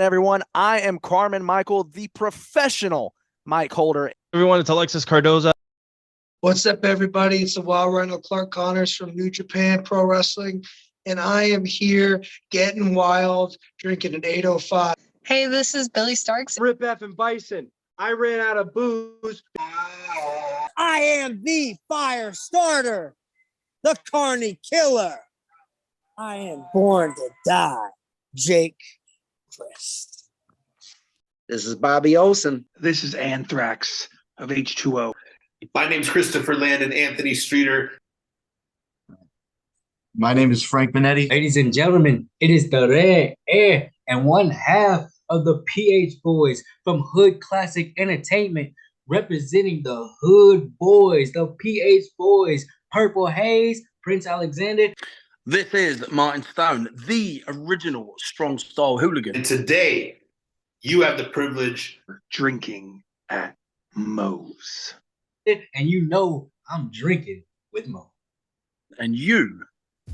Everyone, I am Carmen Michael, the professional mic holder. Everyone, it's Alexis Cardoza. What's up, everybody? It's the Wild Rhino Clark Connors from New Japan Pro Wrestling, and I am here getting wild, drinking an 805. Hey, this is Billy Starks. Rip F and Bison. I ran out of booze. I am the fire starter, the Carney Killer. I am born to die, Jake Crest. This is Bobby Olson. This is Anthrax of H2O. My name's Christopher Landon, Anthony Streeter. My name is Frank Minetti. Ladies and gentlemen, it is the Red Air and one half of the PH Boys from Hood Classic Entertainment, representing the Hood Boys, the PH Boys, Purple Haze, Prince Alexander. This is Martin Stone, the original strong style hooligan. And today, you have the privilege of drinking at Moe's. And you know I'm drinking with Mo. And you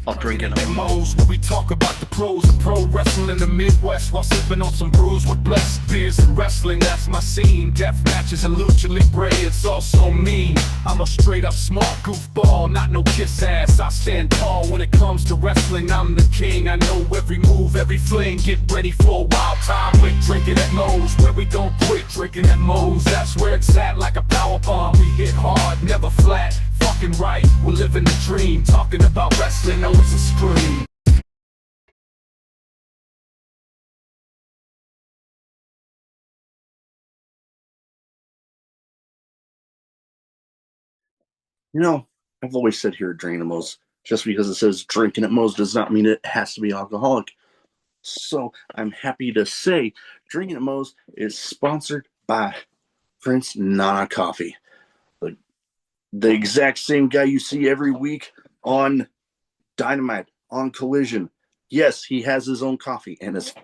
are drinking at Moe's, where we talk about the pros of pro wrestling in the Midwest while sipping on some brews with blessed beers and wrestling. That's my scene. Death matches and lucha libre. It's also mean. I'm a straight up smart goofball, not no kiss ass. I stand tall when it comes to wrestling. I'm the king. I know every move, every fling. Get ready for a wild time with drinking at Moe's, where we don't quit drinking at Moe's. That's where it's at, like a power bomb. We hit hard, never flat. Fucking right, we're living the dream. Talking about wrestling, know it's a scream. You know, I've always said here at Drinkinatmos, just because it says drinking at Moe's does not mean it has to be alcoholic. So I'm happy to say Drinking at Moe's is sponsored by Prince Nana Coffee. The exact same guy you see every week on Dynamite, on Collision. Yes, he has his own coffee, and it's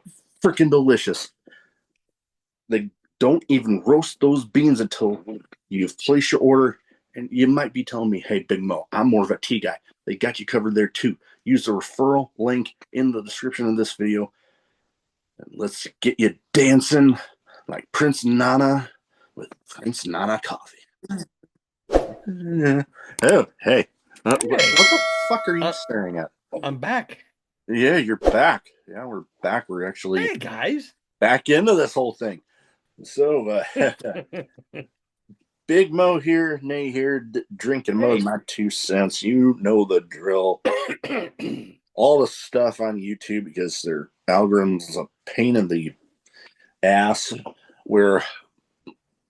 freaking delicious. They don't even roast those beans until you've placed your order, and you might be telling me, hey, Big Mo, I'm more of a tea guy. They got you covered there, too. Use the referral link in the description of this video, and let's get you dancing like Prince Nana with Prince Nana Coffee. Oh, hey. What the fuck are you staring at? I'm back. Yeah, you're back. Yeah, we're back. We're actually hey guys back into this whole thing. So, Big Mo here, Nay here, drinking Mo, my 2 cents. You know the drill. All the stuff on YouTube, because their algorithms a pain in the ass. Where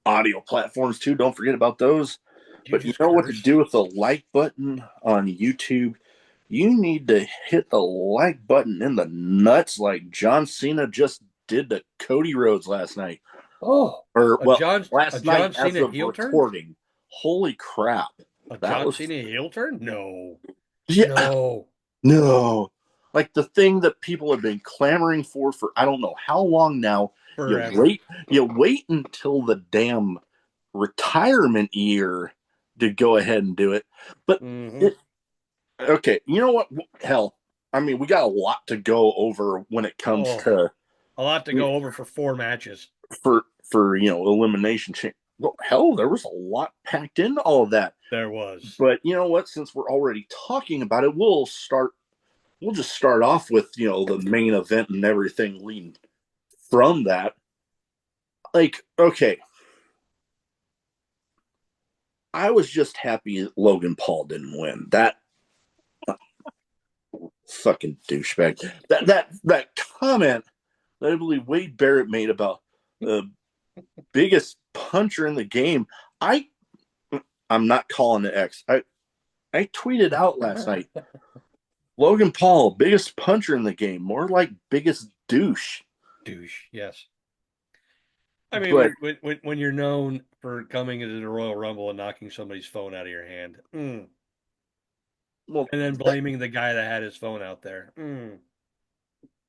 audio platforms too, don't forget about those. But you know what to do with the like button on YouTube? You need to hit the like button in the nuts like John Cena just did to Cody Rhodes last night. Oh, last night as of recording. Holy crap. John Cena heel turn? No. Yeah. No. Like the thing that people have been clamoring for I don't know how long now. You wait until the damn retirement year to go ahead and do it. But okay, you know what? Hell, I mean, we got a lot to go over when it comes to a lot to go over for 4 matches for Elimination Chamber. Well, hell, there was a lot packed into all of that. There was. But you know what? Since we're already talking about it, we'll just start off with the main event and everything leading from that. Like, okay. I was just happy Logan Paul didn't win. That fucking douchebag. That comment that I believe Wade Barrett made about the biggest puncher in the game. I'm not calling it X. I tweeted out last night. Logan Paul, biggest puncher in the game, more like biggest douche. Douche, yes. I mean, when you're known for coming into the Royal Rumble and knocking somebody's phone out of your hand, well, and then blaming the guy that had his phone out there,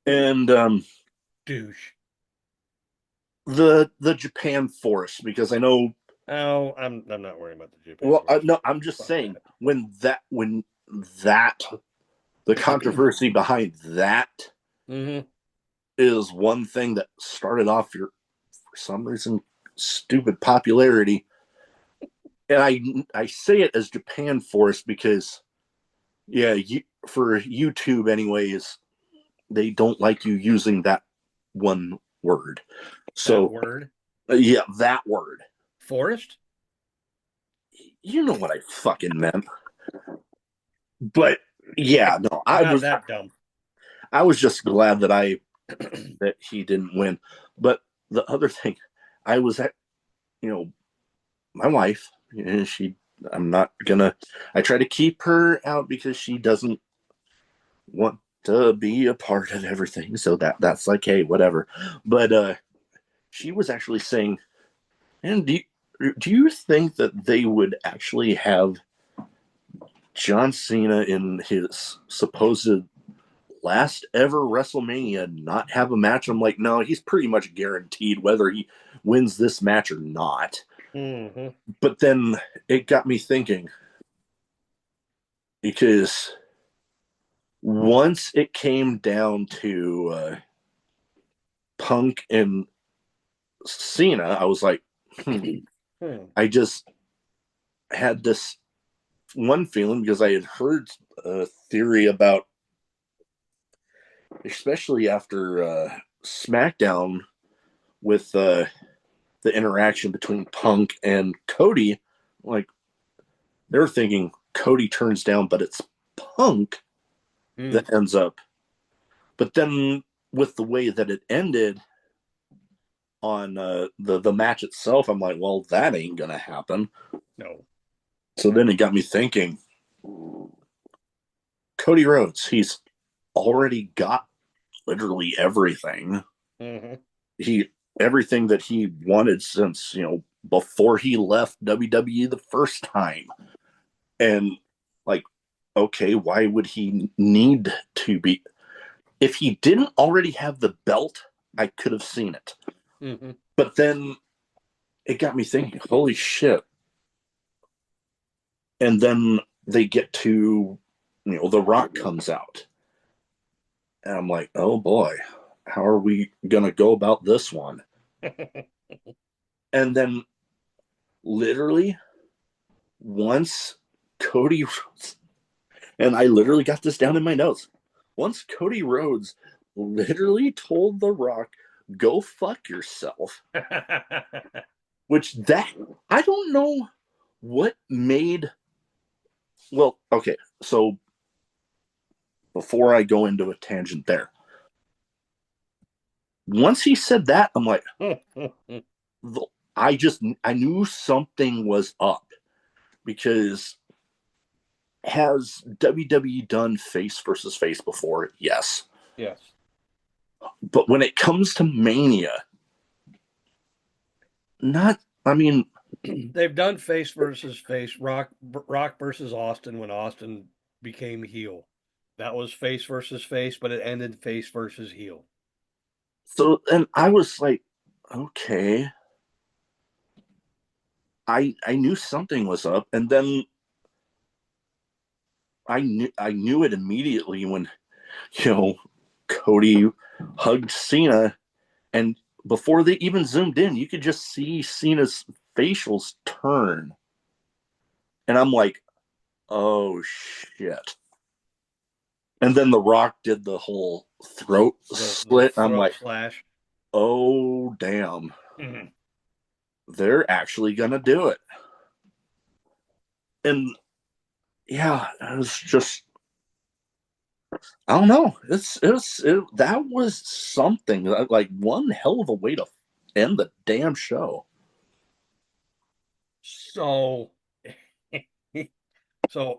and douche. The Japan Force, because I know. Oh, I'm not worrying about the Japan. Well, no, I'm just saying when the controversy behind that is one thing that started off your, for some reason, stupid popularity. And I say it as Japan Force because, yeah, for YouTube anyways, they don't like you using that one word. So That word? Yeah, that word. Forest? You know what I fucking meant. But yeah, no, Not that dumb. I was just glad that that he didn't win. But the other thing, I was at, my wife, I try to keep her out because she doesn't want to be a part of everything. So that's like, hey, whatever. But she was actually saying, and do you think that they would actually have John Cena in his supposed last ever WrestleMania not have a match? I'm like, no, he's pretty much guaranteed whether he wins this match or not. Mm-hmm. But then it got me thinking, because once it came down to Punk and Cena, I was like, I just had this one feeling because I had heard a theory about, especially after SmackDown with the interaction between Punk and Cody, like they were thinking Cody turns down, but it's Punk that ends up. But then with the way that it ended on the match itself, I'm like, well, that ain't gonna happen. No. So then it got me thinking, Cody Rhodes, he's already got literally everything. Mm-hmm. Everything that he wanted since, before he left WWE the first time. And like, okay, why would he need to be? If he didn't already have the belt, I could have seen it. Mm-hmm. But then it got me thinking, holy shit. And then they get to, The Rock comes out. And I'm like, oh boy, how are we going to go about this one? And then literally once Cody Rhodes, and I literally got this down in my notes, once Cody Rhodes literally told The Rock, go fuck yourself, which I don't know what made, well, okay, so before I go into a tangent there, once he said that, I'm like, I knew something was up, because has WWE done face versus face before? Yes. Yes. But when it comes to Mania, they've done face versus face, Rock versus Austin when Austin became heel. That was face versus face, but it ended face versus heel. So, and I was like, okay. I knew something was up, and then I knew it immediately when, Cody hugged Cena, and before they even zoomed in, you could just see Cena's facials turn. And I'm like, oh shit. And then The Rock did the whole throat slit. I'm like, slash. Oh damn. Mm-hmm. They're actually gonna do it. And yeah, it was just, I don't know. That was something, like one hell of a way to end the damn show. So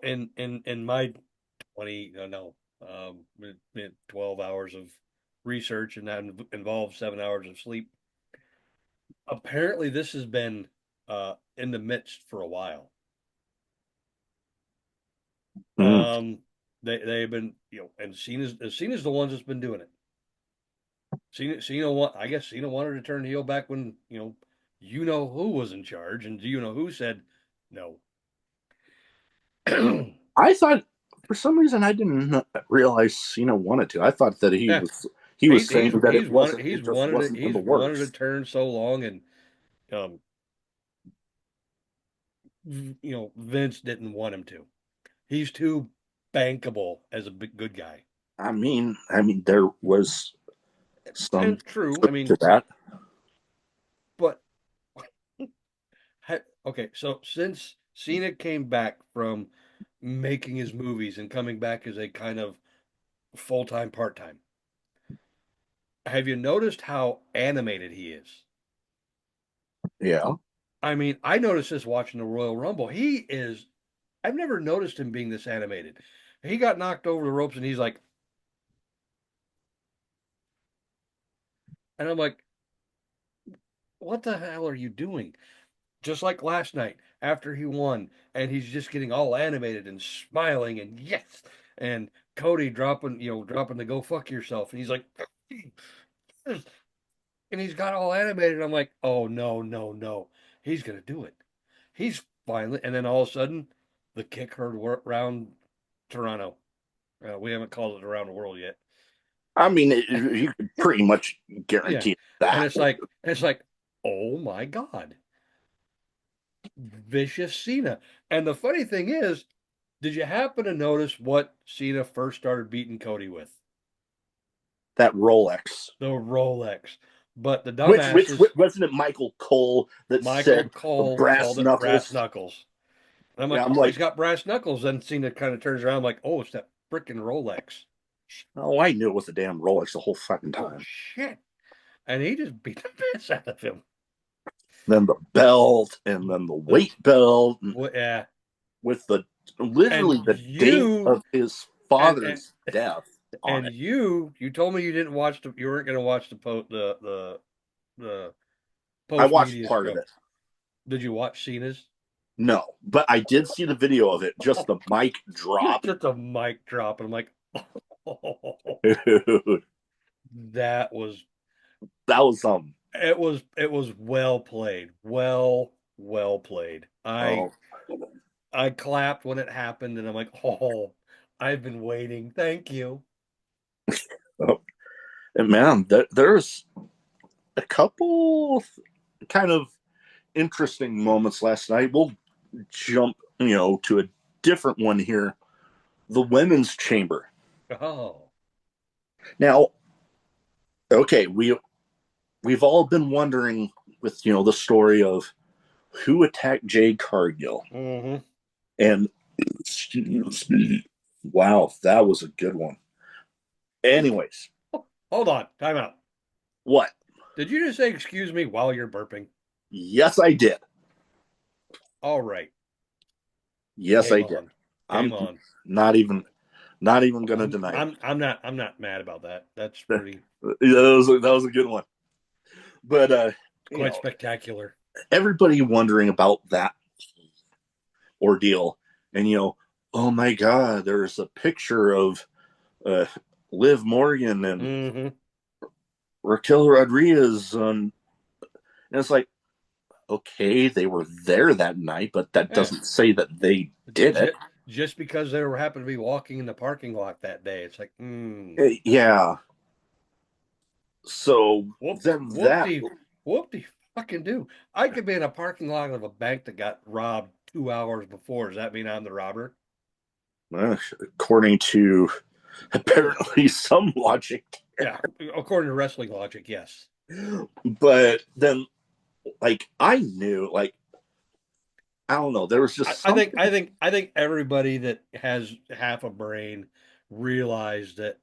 in my 12 hours of research, and that involves 7 hours of sleep, apparently this has been in the midst for a while. They've been, and Cena's the ones that's been doing it. Cena wanted to turn heel back when who was in charge, and who said no. I thought, for some reason, I didn't realize Cena wanted to. I thought that he he was saying that it wasn't. He's It just wanted wasn't it. in He's the wanted to works. turn so long, and Vince didn't want him to. He's too bankable as a big good guy. I mean, there was some And true. I mean, to that. but okay. So since Cena came back from making his movies and coming back as a kind of full-time, part-time, have you noticed how animated he is? Yeah. I mean, I noticed this watching the Royal Rumble. I've never noticed him being this animated. He got knocked over the ropes and he's like, and I'm like, what the hell are you doing? Just like last night after he won, and he's just getting all animated and smiling and yes, and Cody dropping the go fuck yourself, and he's like, and he's got all animated. I'm like, oh no, no, no, he's gonna do it. He's finally, and then all of a sudden, the kick heard around Toronto. We haven't called it around the world yet. I mean, you could pretty much guarantee that. And it's like, oh my God. Vicious Cena. And the funny thing is, did you happen to notice what Cena first started beating Cody with? That Rolex. The Rolex. But the dumbass which wasn't it Michael Cole that said brass knuckles? Brass knuckles. And I'm like, he's got brass knuckles. Then Cena kind of turns around like, oh, it's that freaking Rolex. Oh, I knew it was a damn Rolex the whole fucking time. Oh, shit. And he just beat the piss out of him. Then the belt, and then the weight belt. Yeah. With literally the date of his father's death. And you told me you didn't watch you weren't going to watch the post. I watched part of it. Did you watch Cena's? No, but I did see the video of it. Just the mic drop. Just a mic drop, and I'm like, oh, that was something. It was well played. Well played. I clapped when it happened, and I'm like, oh, I've been waiting. Thank you. And man, there's a couple kind of interesting moments last night. We'll jump, to a different one here. The Women's Chamber. Oh. Now, okay, we've all been wondering with, the story of who attacked Jade Cargill. Mm-hmm. And wow, that was a good one. Anyways. Hold on. Time out. What? Did you just say excuse me while you're burping? Yes, I did. All right. Yes, I did. I'm not even gonna deny it. I'm not mad about that. That's pretty that was a good one. But quite spectacular. Everybody wondering about that ordeal. And oh my God, there's a picture of Liv Morgan and Raquel Rodriguez and it's like, okay, they were there that night, but that doesn't say that they did it. Just because they happened to be walking in the parking lot that day, it's like, yeah. So whoopty fucking do. I could be in a parking lot of a bank that got robbed 2 hours before. Does that mean I'm the robber? According to apparently some logic. Yeah, according to wrestling logic, yes. But then, I knew, I don't know. There was just I think everybody that has half a brain realized that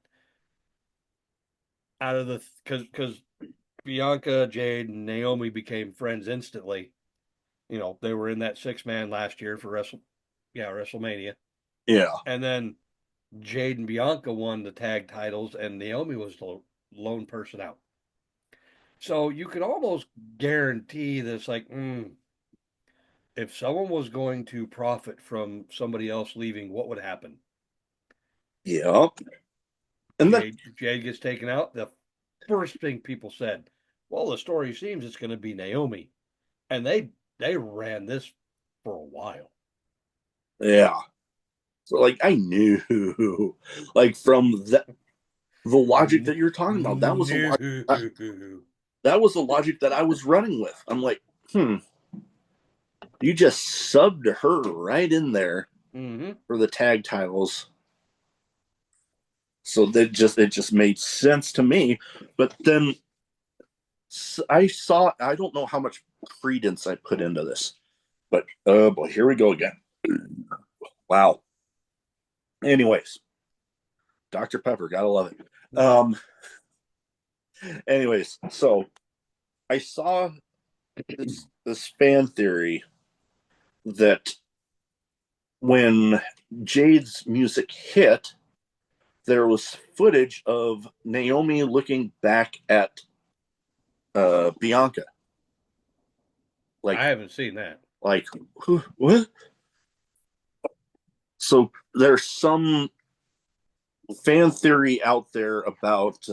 out of the because Bianca, Jade, and Naomi became friends instantly. They were in that 6-man last year for WrestleMania. Yeah. And then Jade and Bianca won the tag titles, and Naomi was the lone person out. So you could almost guarantee that it's like, if someone was going to profit from somebody else leaving, what would happen? Yeah. And Jade gets taken out. The first thing people said, well, the story seems it's going to be Naomi. And they ran this for a while. Yeah. So I knew from that the logic that you're talking about. That was the logic. That was the logic that I was running with. I'm like, you just subbed her right in there for the tag titles. So it just made sense to me. But then I don't know how much credence I put into this, but oh boy, here we go again. Wow. Anyways, Dr. Pepper, gotta love it. Anyways, so I saw this fan theory that when Jade's music hit, there was footage of Naomi looking back at Bianca. Like, I haven't seen that. Like, what? So there's some fan theory out there about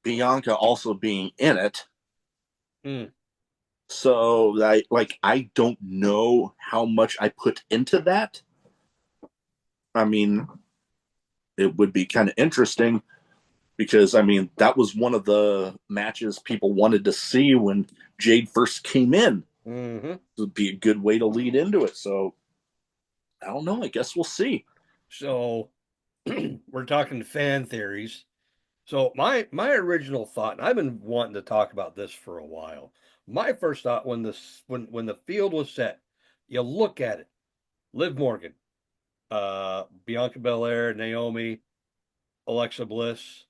Bianca also being in it. So I don't know how much I put into that. I mean, it would be kind of interesting because, I mean, that was one of the matches people wanted to see when Jade first came in. It would be a good way to lead into it. So, I don't know. I guess we'll see. So, we're talking fan theories. So, my original thought, and I've been wanting to talk about this for a while. My first thought when the field was set, you look at it, Liv Morgan, Bianca Belair, Naomi, Alexa Bliss,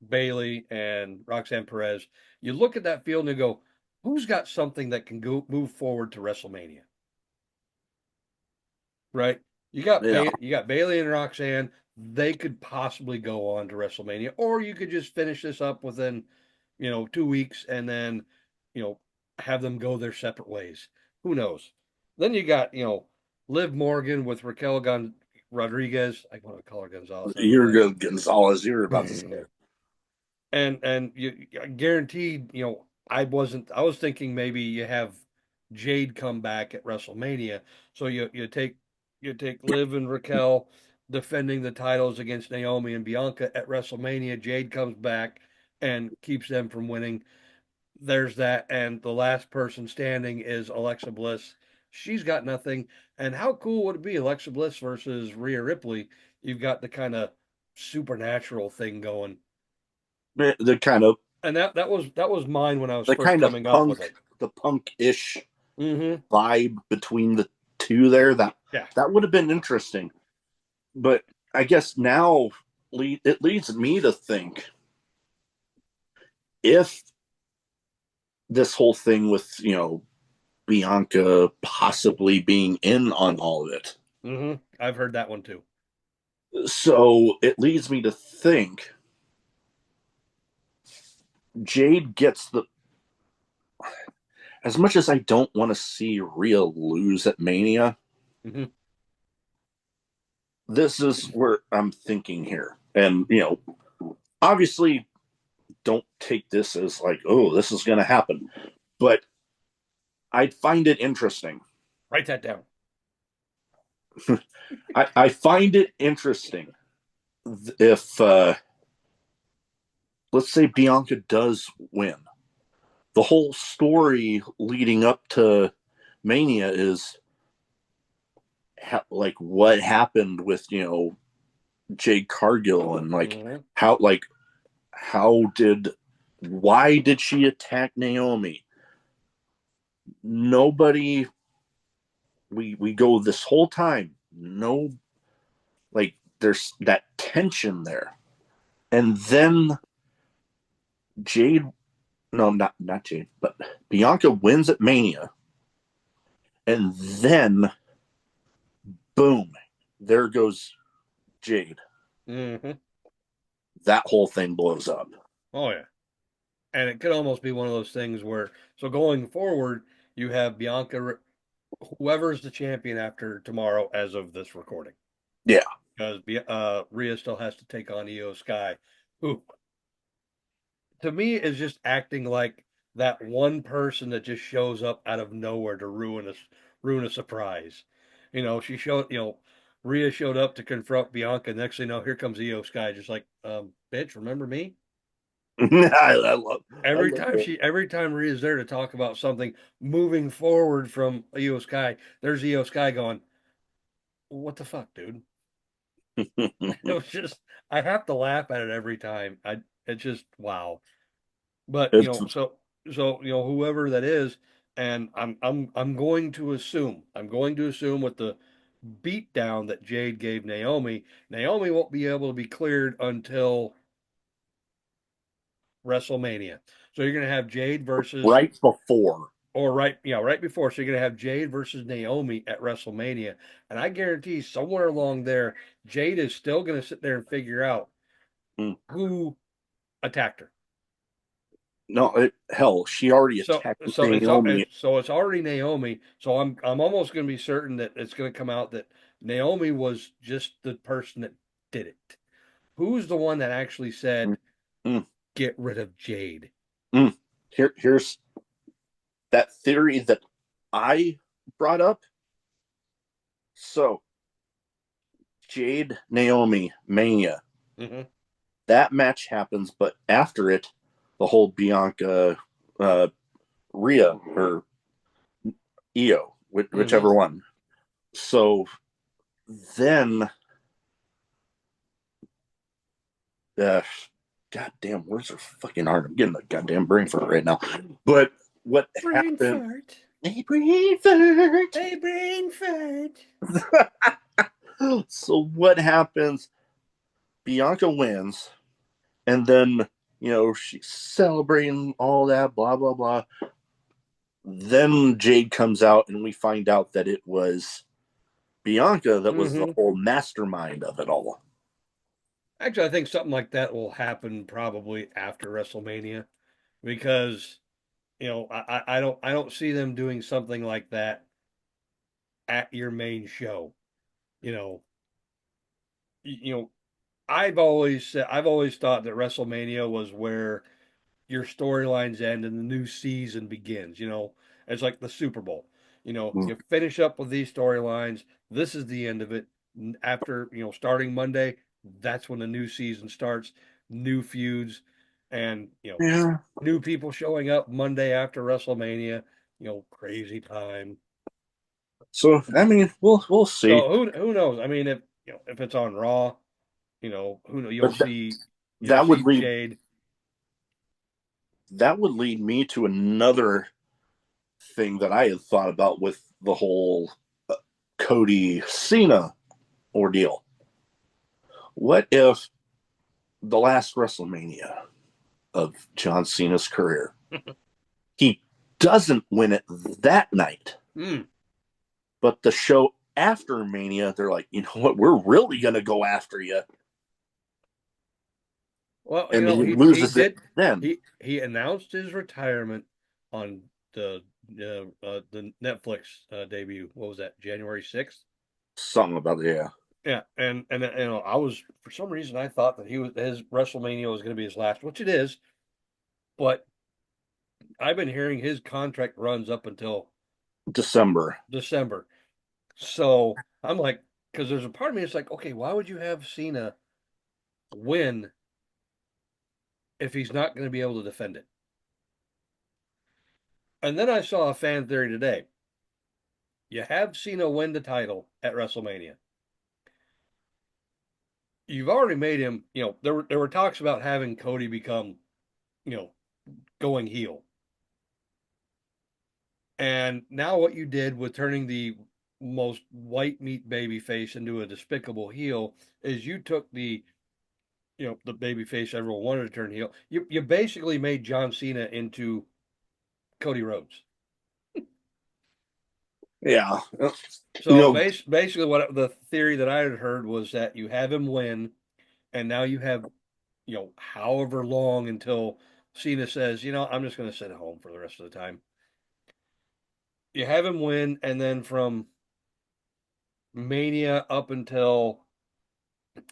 Bailey, and Roxanne Perez. You look at that field and you go, who's got something that can move forward to WrestleMania? Right? You got Bailey and Roxanne. They could possibly go on to WrestleMania, or you could just finish this up within, 2 weeks and then, have them go their separate ways. Who knows? Then you got, Liv Morgan with Raquel Rodriguez. I want to call her Gonzalez. You're good, Gonzalez. You're about to say it. And you guaranteed, I was thinking maybe you have Jade come back at WrestleMania. So you take Liv and Raquel defending the titles against Naomi and Bianca at WrestleMania. Jade comes back and keeps them from winning. There's that. And the last person standing is Alexa Bliss. She's got nothing. And how cool would it be, Alexa Bliss versus Rhea Ripley? You've got the kind of supernatural thing going. The kind of, and that was mine when I was the first kind of coming punk, up with it. The punk-ish vibe between the two there. That would have been interesting. But I guess now it leads me to think, if this whole thing with, Bianca possibly being in on all of it. I've heard that one too. So it leads me to think Jade gets as much as I don't want to see Rhea lose at Mania, this is where I'm thinking here. And, obviously don't take this as like, oh, this is going to happen. But I'd find it interesting. Write that down. I find it interesting if, let's say Bianca does win. The whole story leading up to Mania is what happened with, Jade Cargill and why did she attack Naomi? Nobody, we go this whole time, there's that tension there. And then not Jade, but Bianca wins at Mania. And then, boom, there goes Jade. That whole thing blows up. Oh, yeah. And it could almost be one of those things where, so going forward, you have Bianca, whoever's the champion after tomorrow as of this recording. Yeah. Because Rhea still has to take on Io Sky, who, to me, is just acting like that one person that just shows up out of nowhere to ruin a surprise. She showed, Rhea showed up to confront Bianca. Next thing you know, here comes Io Sky, just like, bitch, remember me? I love Every that. time Rhea's there to talk about something moving forward from Io Sky, there's Io Sky going, what the fuck, dude? It was just, I have to laugh at it every time. It's just wow. But It's whoever that is, and I'm going to assume with the beatdown that Jade gave Naomi, Naomi won't be able to be cleared until WrestleMania. So you're gonna have Jade versus right before. or right before. So you're gonna have Jade versus Naomi at WrestleMania, and I guarantee somewhere along there, Jade is still gonna sit there and figure out who attacked her. No, hell, she already attacked Naomi. So it's already Naomi. So I'm almost going to be certain that it's going to come out that Naomi was just the person that did it. Who's the one that actually said, "Get rid of Jade"? Here's that theory that I brought up. So, Jade, Naomi, Mania. Mm-hmm. That match happens, but after it, the whole Bianca, Rhea, or Io, whichever one. So then, goddamn, where's her fucking heart? I'm getting a goddamn brain fart right now. But what happened? A brain fart. So what happens? Bianca wins, and then she's celebrating all that, blah blah blah. Then Jade comes out, and we find out that it was Bianca that was the whole mastermind of it all. Actually, I think something like that will happen probably after WrestleMania, because I don't see them doing something like that at your main show. I've always thought that WrestleMania was where your storylines end and the new season begins. It's like the Super Bowl. You finish up with these storylines. This is the end of it. After starting Monday, that's when the new season starts. New feuds, and new people showing up Monday after WrestleMania. Crazy time. So I mean, we'll see. So who knows? I mean, if it's on Raw, who knows? You'll see Jade. That would lead me to another thing that I had thought about with the whole Cody Cena ordeal. What if the last WrestleMania of John Cena's career, he doesn't win it that night, but the show after Mania, they're like, you know what, we're really going to go after you. Well, and he loses it then. He announced his retirement on the Netflix debut. What was that? January 6th? Something about it, yeah. Yeah, and I was, for some reason, I thought that his WrestleMania was going to be his last, which it is. But I've been hearing his contract runs up until December. So I'm like, because there's a part of me that's like, okay, why would you have Cena win if he's not going to be able to defend it? And then I saw a fan theory today. You have Cena win the title at WrestleMania. You've already made him, there were talks about having Cody become, going heel. And now what you did with turning the most white meat baby face into a despicable heel is you took the baby face everyone wanted to turn heel. You basically made John Cena into Cody Rhodes. Yeah. So basically what the theory that I had heard was that you have him win, and now you have, however long until Cena says, I'm just going to sit at home for the rest of the time. You have him win, and then from Mania up until,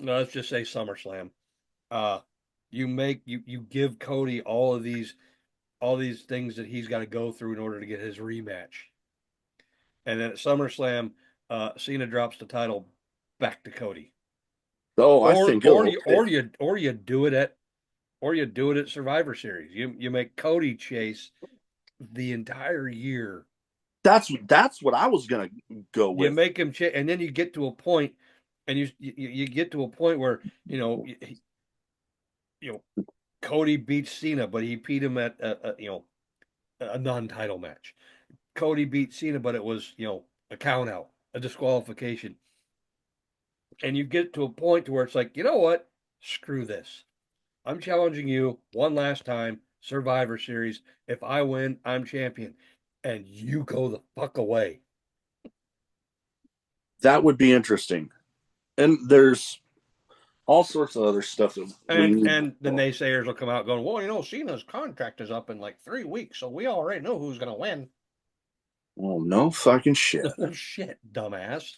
let's just say SummerSlam, you give Cody all these things that he's got to go through in order to get his rematch. And then at SummerSlam, Cena drops the title back to Cody. Oh, I think or you do it at Survivor Series. You make Cody chase the entire year. That's what I was gonna go with. You make him chase, and then you get to a point, and you get to a point where Cody beats Cena, but he beat him at a non-title match. Cody beat Cena, but it was a count out, a disqualification. And you get to a point to where it's like, you know what? Screw this. I'm challenging you one last time, Survivor Series. If I win, I'm champion. And you go the fuck away. That would be interesting. And there's all sorts of other stuff. And the naysayers will come out going, well, Cena's contract is up in like 3 weeks, so we already know who's going to win. Well, no fucking shit. No shit, dumbass.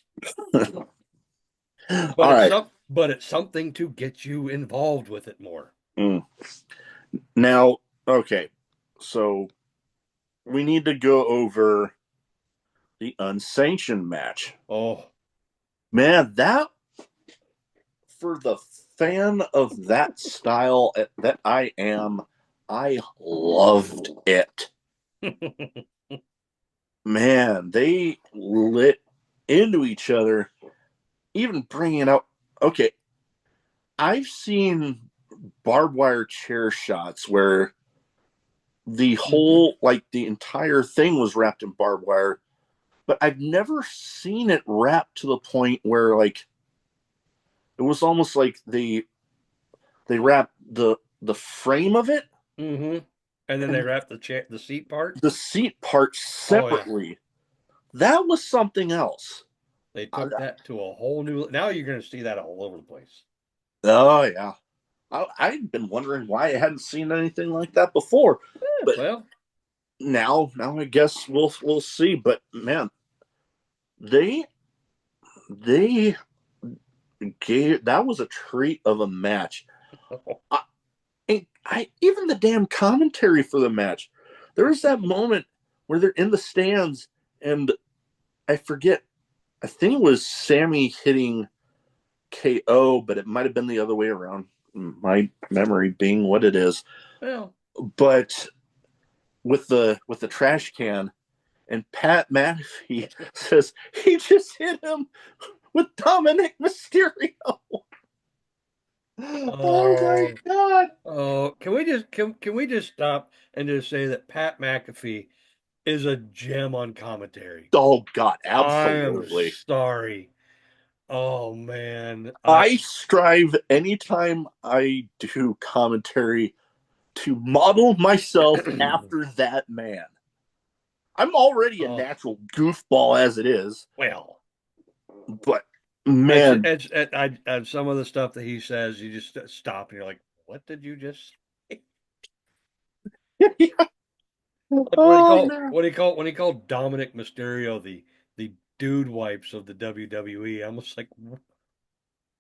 All right. But it's something to get you involved with it more. Now, okay, so we need to go over the unsanctioned match. Oh, man, that for the fan of that style that I am, I loved it. Man, they lit into each other, even bringing out. Okay, I've seen barbed wire chair shots where the whole, like the entire thing was wrapped in barbed wire, but I've never seen it wrapped to the point where like it was almost like they wrapped the frame of it, and then they wrapped the seat part separately. Oh, yeah. That was something else. They took that to a whole new. Now you're going to see that all over the place. Oh yeah, I've been wondering why I hadn't seen anything like that before. But well, now I guess we'll see. But man, they gave, that was a treat of a match. I even the damn commentary for the match. There was that moment where they're in the stands and I forget. I think it was Sammy hitting KO, but it might have been the other way around. My memory being what it is. Well, but with the trash can, and Pat McAfee says he just hit him with Dominic Mysterio. Oh my God! Oh, can we just stop and just say that Pat McAfee is a gem on commentary? Oh God, absolutely. I'm sorry. Oh man, I strive anytime I do commentary to model myself after that man. I'm already a natural goofball as it is. Well, but man, it's some of the stuff that he says, you just stop and you're like, "What did you just say?" What he called Dominic Mysterio the dude wipes of the WWE. Almost like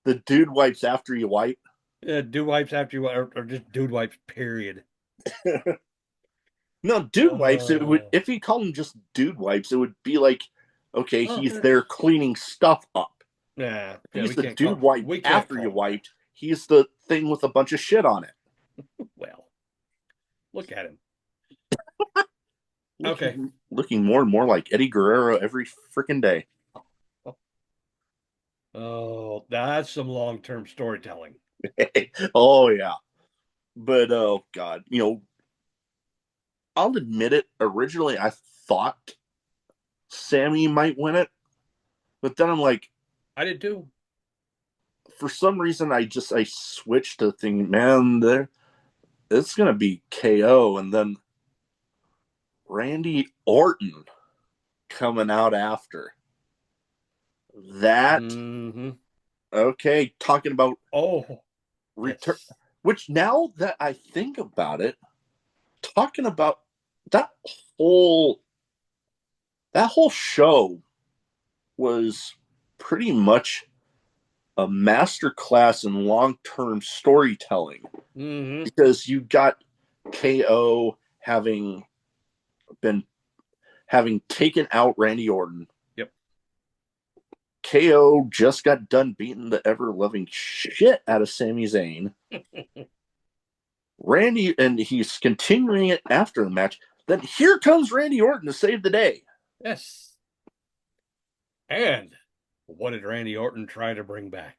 the dude wipes after you wipe. Yeah, dude wipes after you wipe, or just dude wipes. Period. No, dude wipes. It would, if he called him just dude wipes, it would be like, okay, he's there cleaning stuff up. Yeah, he's the dude wipe after you wiped. He's the thing with a bunch of shit on it. Well, look at him. Looking more and more like Eddie Guerrero every freaking day. Oh, that's some long-term storytelling. Oh yeah, but oh God, I'll admit it. Originally, I thought Sammy might win it, but then I'm like, I did too. For some reason, I switched to thinking, man, it's gonna be KO, and then Randy Orton coming out after that. Okay, talking about return. Yes. Which now that I think about it, talking about that whole show was pretty much a masterclass in long-term storytelling, because you got KO having taken out Randy Orton. Yep. KO just got done beating the ever-loving shit out of Sami Zayn. Randy, and he's continuing it after the match. Then here comes Randy Orton to save the day. Yes. And what did Randy Orton try to bring back?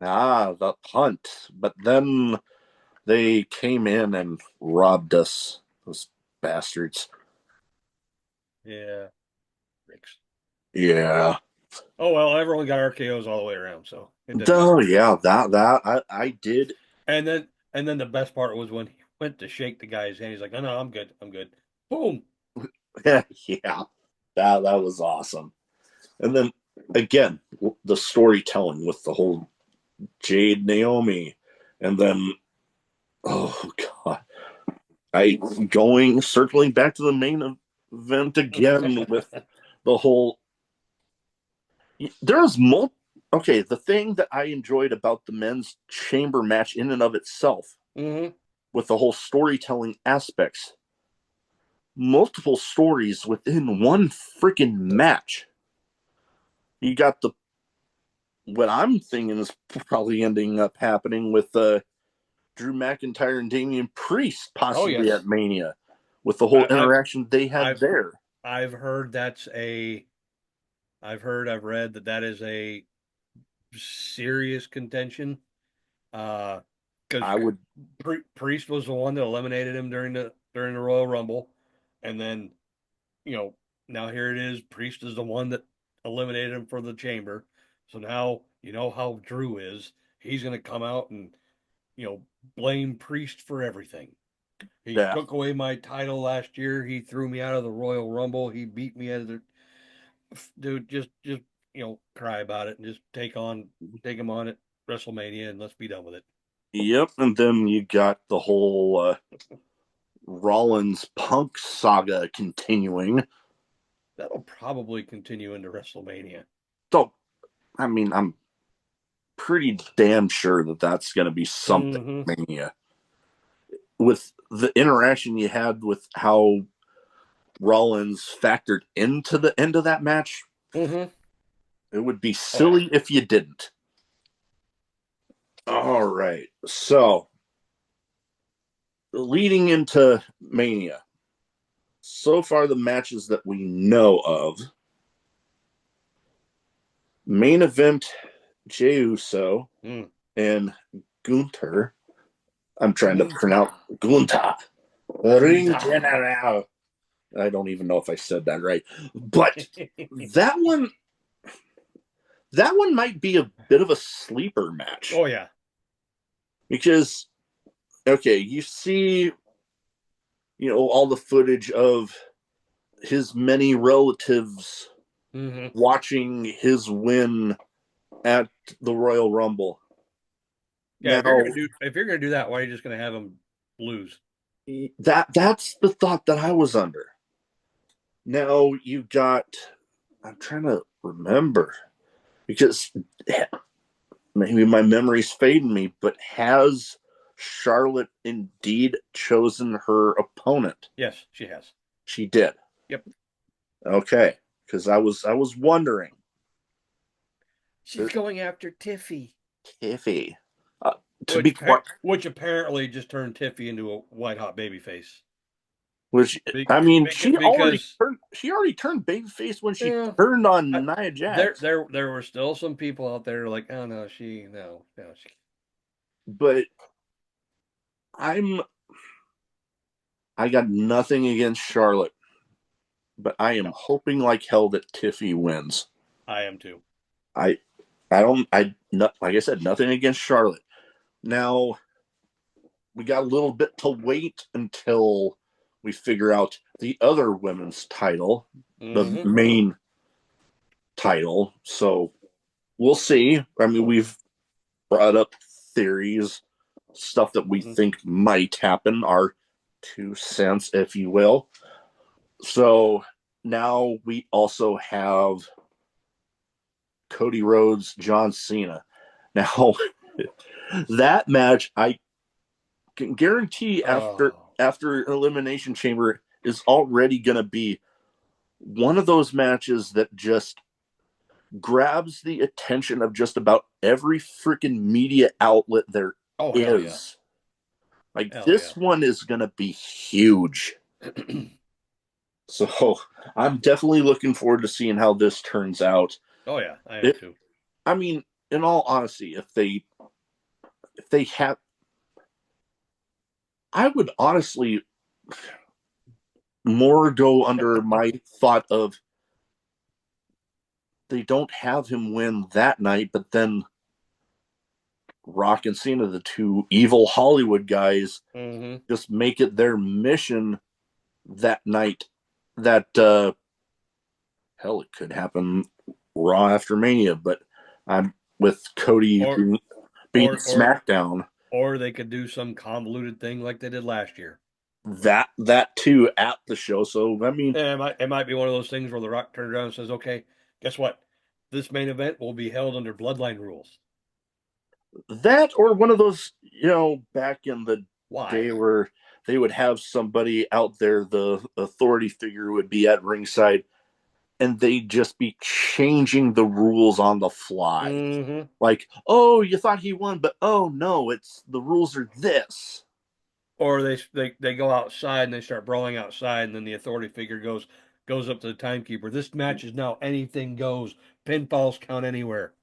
The punt. But then they came in and robbed us, those bastards. Yeah. Ricks. Yeah. Oh, well, everyone got RKOs all the way around, so. Oh, yeah, that I did. And then the best part was when he went to shake the guy's hand. He's like, no, I'm good. I'm good. Boom. Yeah, that was awesome. And then, again, the storytelling with the whole Jade Naomi. And then, oh, God. Circling back to the main event again with the whole... There's okay, the thing that I enjoyed about the men's chamber match in and of itself, with the whole storytelling aspects, multiple stories within one freaking match. You got what I'm thinking is probably ending up happening with Drew McIntyre and Damian Priest possibly at Mania, with the whole interaction they had there. I've heard I've read that is a serious contention. Because Priest was the one that eliminated him during the Royal Rumble, and then now here it is. Priest is the one that eliminated him for the Chamber. So now you know how Drew is. He's going to come out and blame Priest for everything. He took away my title last year. He threw me out of the Royal Rumble. He beat me out of the... Dude, just cry about it and just take him on at WrestleMania and let's be done with it. Yep, and then you got the whole Rollins Punk saga continuing. That'll probably continue into WrestleMania. So, I mean, I'm pretty damn sure that's going to be something Mania. With the interaction you had with how Rollins factored into the end of that match, it would be silly if you didn't. All right, so leading into Mania, so far the matches that we know of: main event, Jey Uso and Gunther. I'm trying to pronounce Gunther. Ring General. I don't even know if I said that right, but that one might be a bit of a sleeper match. Oh yeah, because you see, all the footage of his many relatives watching his win at the Royal Rumble. Yeah, if you're gonna do that, why are you just gonna have him lose? That's the thought that I was under. Now you got, I'm trying to remember, because maybe my memory's fading me, but has Charlotte indeed chosen her opponent? Yes, she has. She did. Yep. Okay, because I was wondering. She's going after Tiffy. Tiffy. Which apparently just turned Tiffy into a white hot babyface. Which she already turned babyface when she turned on Nia Jax. There were still some people out there like, oh no, she. But I got nothing against Charlotte, but I am hoping like hell that Tiffy wins. I am too. Like I said, nothing against Charlotte. Now we got a little bit to wait until we figure out the other women's title, the main title. So we'll see. I mean, we've brought up theories, stuff that we think might happen, our 2 cents, if you will. So now we also have Cody Rhodes, John Cena. Now, that match, I can guarantee after Elimination Chamber is already going to be one of those matches that just grabs the attention of just about every freaking media outlet there is. Like, this one is going to be huge. So I'm definitely looking forward to seeing how this turns out. Oh yeah, I am too. I mean, in all honesty, if they have, I would honestly more go under my thought of they don't have him win that night, but then Rock and Cena, the two evil Hollywood guys, just make it their mission that night. That hell, it could happen Raw after Mania, but I'm with Cody being SmackDown. Or they could do some convoluted thing like they did last year. That too at the show. So I mean, it might be one of those things where The Rock turns around and says, "Okay, guess what? This main event will be held under Bloodline rules." That, or one of those, back in the day where they would have somebody out there, the authority figure would be at ringside, and they'd just be changing the rules on the fly. Like, oh, you thought he won, but oh no, the rules are this. Or they go outside and they start brawling outside, and then the authority figure goes up to the timekeeper. This match is now anything goes. Pinfalls count anywhere.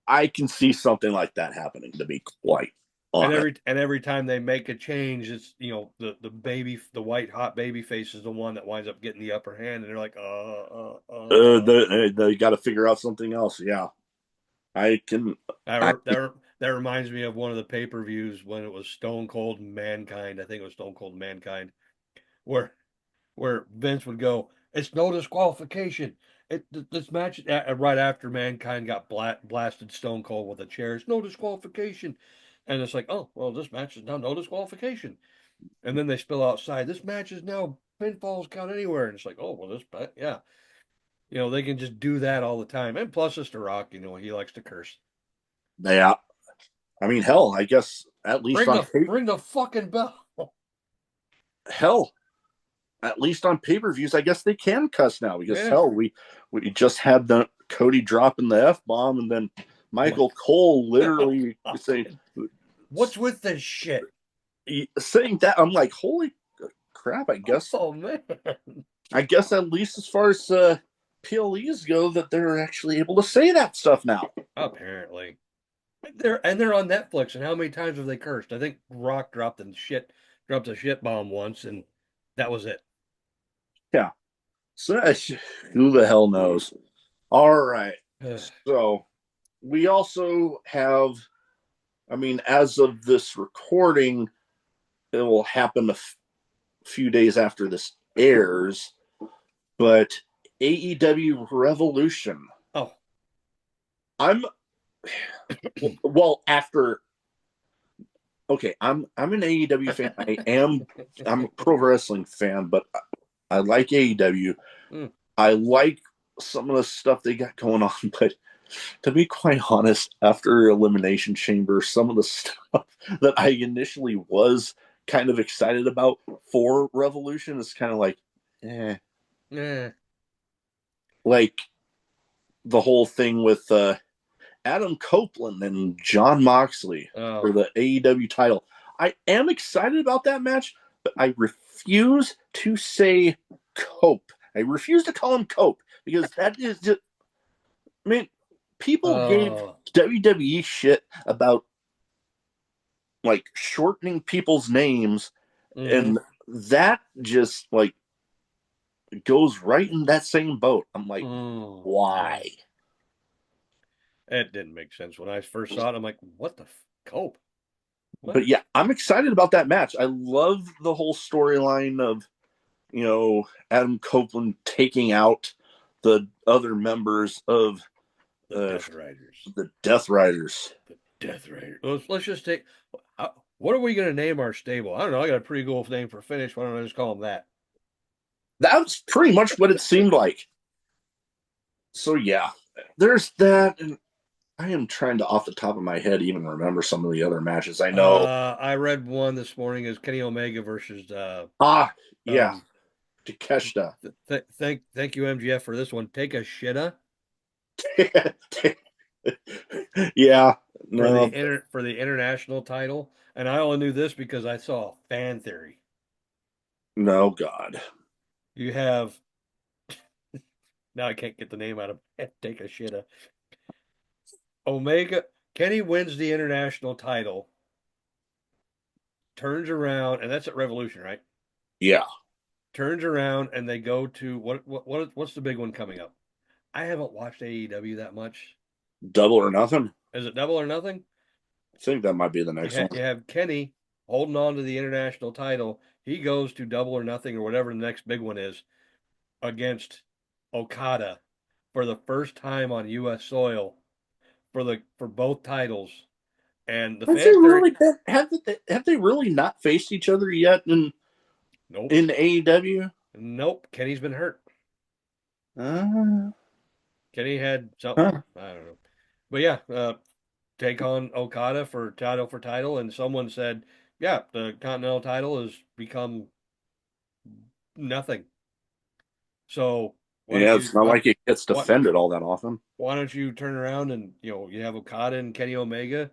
I can see something like that happening, to be quite honest. And every time they make a change, it's the white hot baby face is the one that winds up getting the upper hand, and they're like, they got to figure out something else. Yeah, I can. That reminds me of one of the pay-per-views when it was Stone Cold Mankind. I think it was Stone Cold Mankind, where Vince would go, "It's no disqualification. This match right after Mankind got blasted Stone Cold with a chair. It's no disqualification." And it's like, oh, well, this match is now no disqualification. And then they spill outside. This match is now pinfalls count anywhere. And it's like, oh, well, yeah. They can just do that all the time. And plus, it's The Rock, he likes to curse. Yeah. I mean, hell, I guess at least ring the fucking bell. Hell, at least on pay-per-views, I guess they can cuss now because hell, we just had the Cody dropping the F-bomb, and then Michael Cole literally saying, "What's with this shit?" Saying that, I'm like, holy crap! I guess. Oh man. I guess at least as far as PLEs go, that they're actually able to say that stuff now. Apparently, they're on Netflix. And how many times have they cursed? I think Rock dropped a shit bomb once, and that was it. Yeah. So who the hell knows? All right. So we also have, I mean, as of this recording, it will happen a few days after this airs, but AEW Revolution. Oh. I'm an AEW fan. I'm a pro wrestling fan, but I like AEW. I like some of the stuff they got going on, but to be quite honest, after Elimination Chamber, some of the stuff that I initially was kind of excited about for Revolution is kind of like, like the whole thing with Adam Copeland and John Moxley for the AEW title. I am excited about that match, but I refuse to say Cope. I refuse to call him Cope because that is just, I mean, people gave WWE shit about like shortening people's names, and that just like goes right in that same boat. I'm like, why? It didn't make sense when I first saw it. I'm like, what the Cope? What? But yeah, I'm excited about that match. I love the whole storyline of, Adam Copeland taking out the other members of the Death Riders. The Death Riders. The Death Riders. Let's just take. What are we going to name our stable? I don't know. I got a pretty cool name for finish. Why don't I just call them that? That's pretty much what it seemed like. So yeah, there's that, and I am trying to, off the top of my head, even remember some of the other matches. I know. I read one this morning is Kenny Omega versus. Takeshita. Thank you, MGF, for this one. Take a shitta. Yeah, for no, for the international title. And I only knew this because I saw a fan theory. no, God. You have now I can't get the name out of take a shit. Omega Kenny wins the international title, turns around, and that's at Revolution, right? Yeah, Turns around and they go to what's the big one coming up? I haven't watched AEW that much. Double or Nothing. Is it Double or Nothing? I think that might be the next one. You have Kenny holding on to the international title. He goes to Double or Nothing or whatever the next big one is against Okada for the first time on U.S. soil for both titles. And the Have they really not faced each other yet in nope. in AEW? Nope. Kenny's been hurt. Kenny had something. I don't know. But yeah, take on Okada for title, and someone said, yeah, the Continental title has become nothing. So Yeah, it's not like it gets defended all that often. Why don't you turn around and you have Okada and Kenny Omega,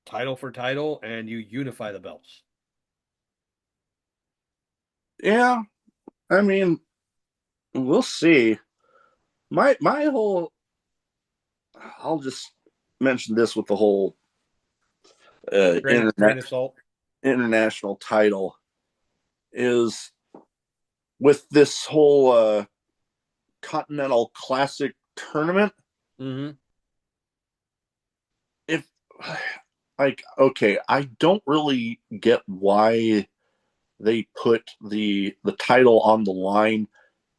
title for title, and you unify the belts? Yeah, I mean, we'll see. My whole, I'll just mention this with the whole Grain of salt. international title is with this whole Continental Classic tournament. Mm-hmm. If okay, I don't really get why they put the title on the line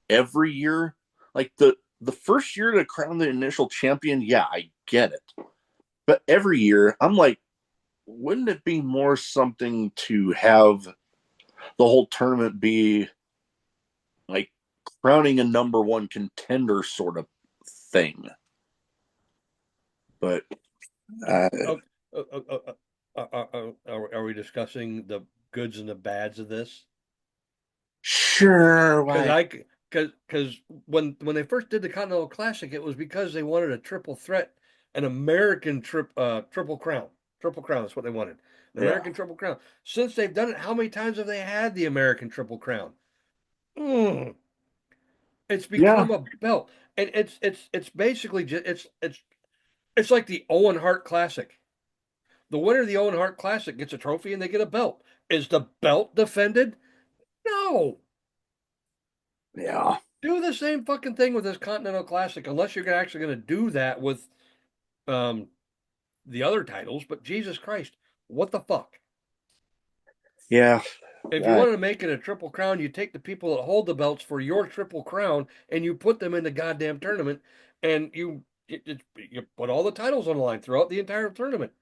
every year. Like the first year to crown the initial champion, yeah, I get it. But every year, I'm like, wouldn't it be more something to have the whole tournament be like crowning a number one contender sort of thing? But are we discussing the goods and the bads of this? Sure. Because when they first did the Continental Classic, it was because they wanted a triple threat, an American triple crown. Triple crown is what they wanted. The American Triple Crown. Since they've done it, how many times have they had the American Triple Crown? It's become a belt, and it's basically just it's like the Owen Hart Classic. The winner of the Owen Hart Classic gets a trophy and they get a belt. Is the belt defended? No. Yeah. Do the same fucking thing with this Continental Classic, unless you're actually going to do that with the other titles. But Jesus Christ, what the fuck? Yeah. If you wanted to make it a triple crown, you take the people that hold the belts for your triple crown and you put them in the goddamn tournament, and you put all the titles on the line throughout the entire tournament.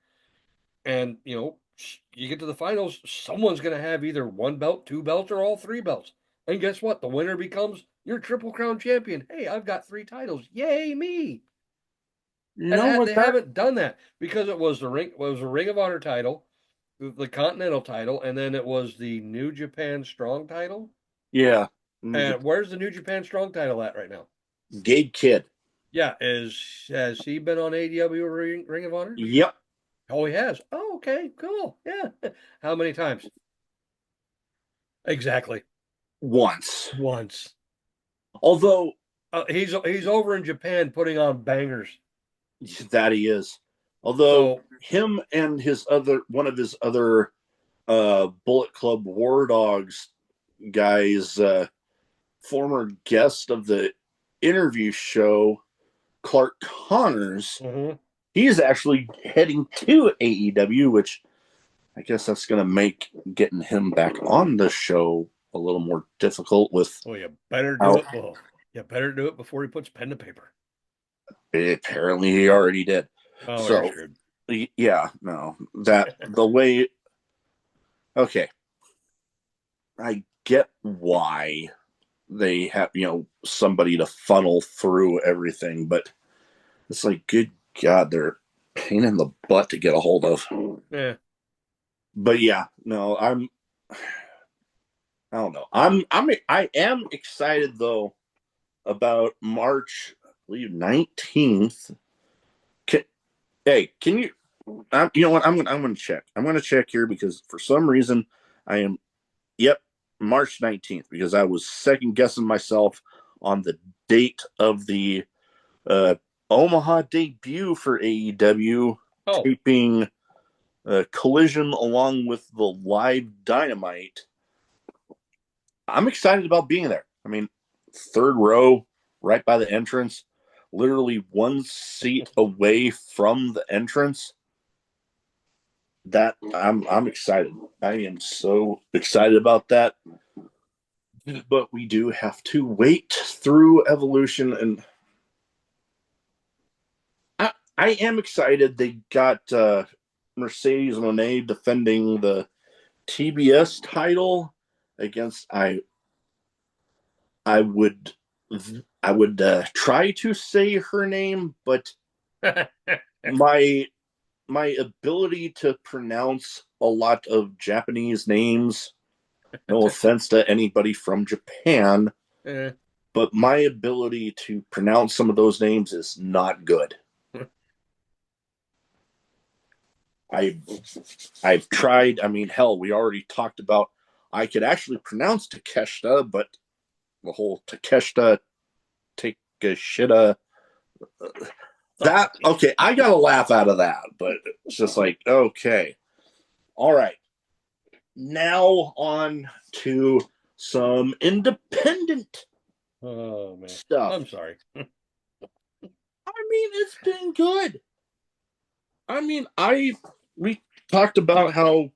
And you get to the finals, someone's going to have either one belt, two belts, or all three belts. And guess what? The winner becomes your Triple Crown champion. Hey, I've got 3 titles. Yay, me! They haven't done that because it was a Ring of Honor title, the Continental title, and then it was the New Japan Strong title. Yeah. And where's the New Japan Strong title at right now? Gabe Kidd. Yeah, has he been on AEW Ring of Honor? Yep. Oh, he has. Oh, okay, cool. Yeah. How many times? Exactly. Once. Although he's over in Japan putting on bangers. That he is. Although him and one of his other Bullet Club War Dogs guys, former guest of the interview show, Clark Connors, he's actually heading to AEW, which I guess that's going to make getting him back on the show a little more difficult. You better do it. Well, you better do it before he puts pen to paper. Apparently, he already did. Oh, so, yeah, no, that the way. Okay, I get why they have somebody to funnel through everything, but it's like, good God, they're a pain in the butt to get a hold of. Yeah. But yeah, no, I don't know. I am excited though about March believe 19th. Can you? You know what? I'm gonna check. I'm gonna check here because for some reason I am. Yep, March 19th because I was second guessing myself on the date of the Omaha debut for AEW, taping Collision along with the live Dynamite. I'm excited about being there. I mean, third row, right by the entrance, literally one seat away from the entrance. That I'm excited. I am so excited about that. But we do have to wait through Evolution, and I am excited. They got Mercedes Moné defending the TBS title against I would try to say her name, but my ability to pronounce a lot of Japanese names, no offense to anybody from Japan, but my ability to pronounce some of those names is not good. I've tried. I mean, hell, we already talked about I could actually pronounce Takeshita, but the whole Takeshita, Takeshita, that, okay, I got a laugh out of that, but it's just like, okay. All right. Now on to some independent stuff. I'm sorry. I mean, it's been good. I mean, we talked about how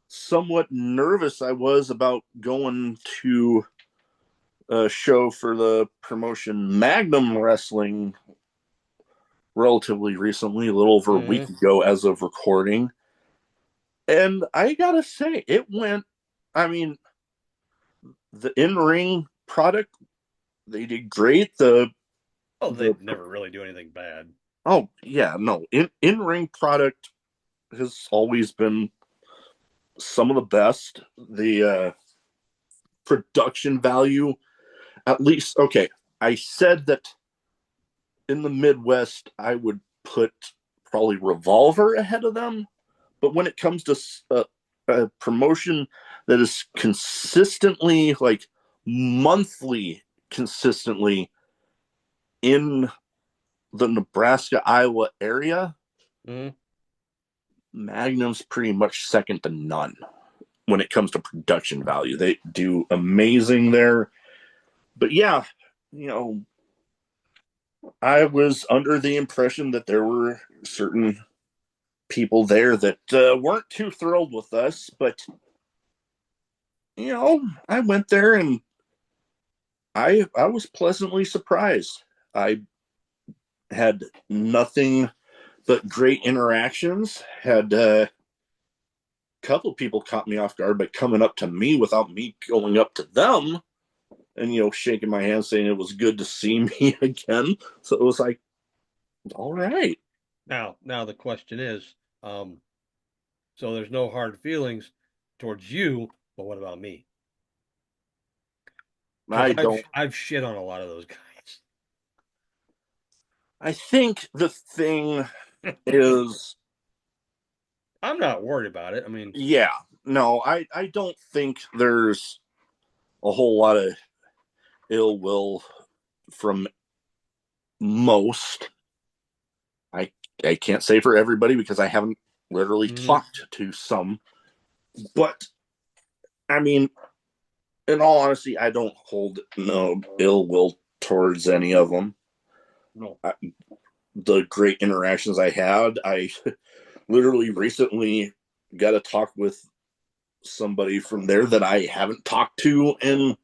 somewhat nervous I was about going to a show for the promotion Magnum Wrestling relatively recently, a little over a week ago as of recording. And I gotta say, it went, I mean, the in-ring product, they did great. They never really do anything bad. Oh, yeah, no. In-ring product has always been some of the best. The production value, at least, okay, I said that in the Midwest, I would put probably Revolver ahead of them. But when it comes to a promotion that is consistently, like monthly, consistently in the Nebraska, Iowa area, Magnum's pretty much second to none when it comes to production value. They do amazing there. But yeah, you know, I was under the impression that there were certain people there that weren't too thrilled with us, but you know, I went there and I was pleasantly surprised. I had nothing but great interactions. Had a couple of people caught me off guard by coming up to me without me going up to them and, you know, shaking my hand saying it was good to see me again. So it was like, all right. Now the question is, so there's no hard feelings towards you, but what about me? I've shit on a lot of those guys. I think the thing is, I'm not worried about it. I mean, yeah, no, I don't think there's a whole lot of ill will from most. I can't say for everybody because I haven't literally talked to some, but I mean, in all honesty, I don't hold no ill will towards any of them. No. The great interactions I had, I literally recently got to talk with somebody from there that I haven't talked to in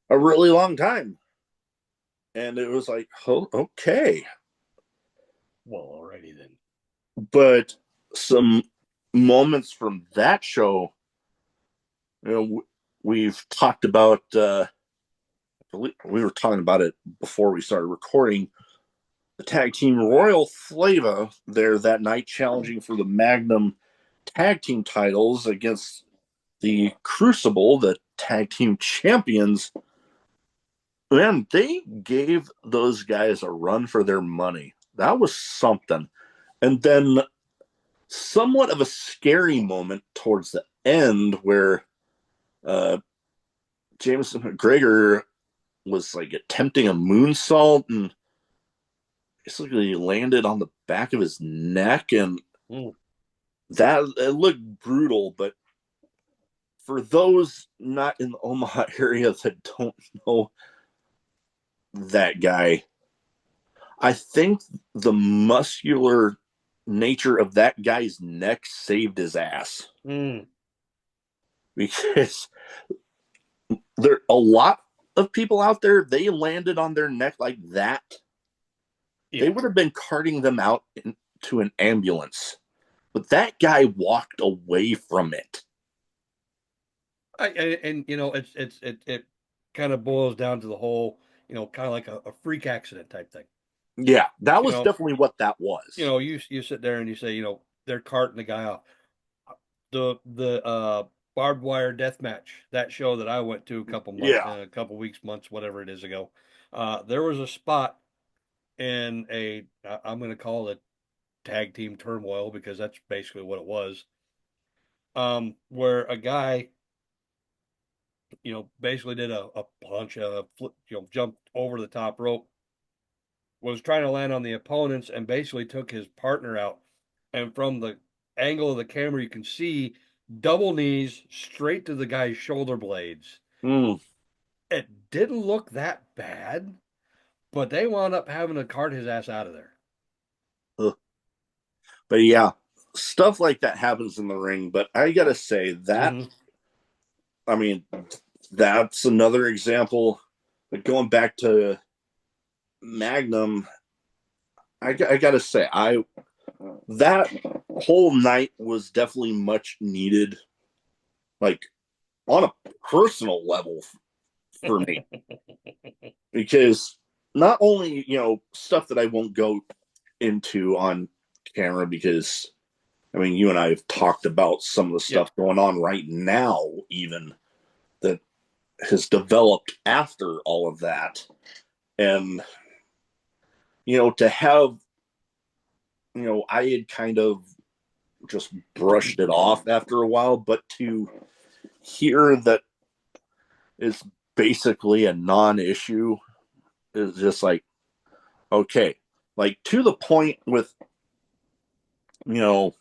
a really long time. And it was like, oh, okay. Well, alrighty then. But some moments from that show, you know, we've talked about, we were talking about it before we started recording, the tag team Royal Flava there that night challenging for the Magnum tag team titles against the Crucible, the tag team champions. Man, they gave those guys a run for their money. That was something. And then somewhat of a scary moment towards the end where Jameson McGregor was like attempting a moonsault and basically landed on the back of his neck, and that it looked brutal. But for those not in the Omaha area that don't know that guy, I think the muscular nature of that guy's neck saved his ass. Because there a lot of people out there, they landed on their neck like that. Yeah. They would have been carting them out to an ambulance. But that guy walked away from it. And you know, it kind of boils down to the whole, you know, kind of like a freak accident type thing. Yeah, that was definitely what that was. You know, you sit there and you say, you know, they're carting the guy off. The barbed wire death match, that show that I went to a couple months, a couple weeks, months, whatever it is ago. There was a spot in I'm going to call it tag team turmoil, because that's basically what it was. Where a guy, you know, basically did a punch, flip, you know, jumped over the top rope, was trying to land on the opponents, and basically took his partner out. And from the angle of the camera, you can see double knees straight to the guy's shoulder blades. It didn't look that bad, but they wound up having to cart his ass out of there. But yeah, stuff like that happens in the ring. But I gotta say that, I mean, that's another example. But going back to Magnum, I gotta say, that whole night was definitely much needed, like on a personal level for me. Because not only, you know, stuff that I won't go into on camera, because I mean, you and I have talked about some of the stuff going on right now, even that has developed after all of that. And, you know, to have, you know, I had kind of just brushed it off after a while, but to hear that it's basically a non-issue is just like, okay, like to the point with, you know,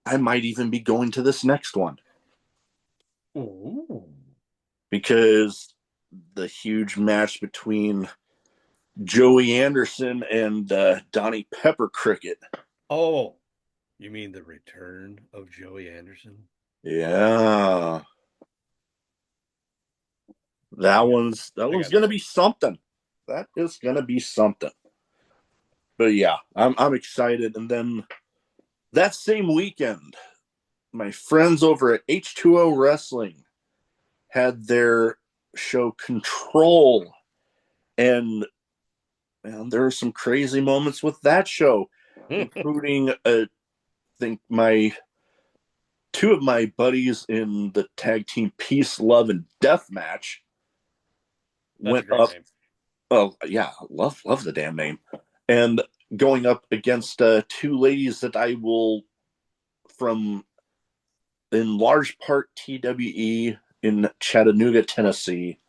I might even be going to this next one. Because the huge match between Joey Anderson and Donnie Pepper Cricket. Oh, you mean the return of Joey Anderson? Yeah. That one's going to be something. That is going to be something. But yeah, I'm excited. And then that same weekend, my friends over at H2O Wrestling had their show Control, and there were some crazy moments with that show, including I think two of my buddies in the tag team Peace, Love, and Death match went up. Name. Oh yeah, love the damn name, and going up against two ladies that I will, from in large part TWE in Chattanooga, Tennessee.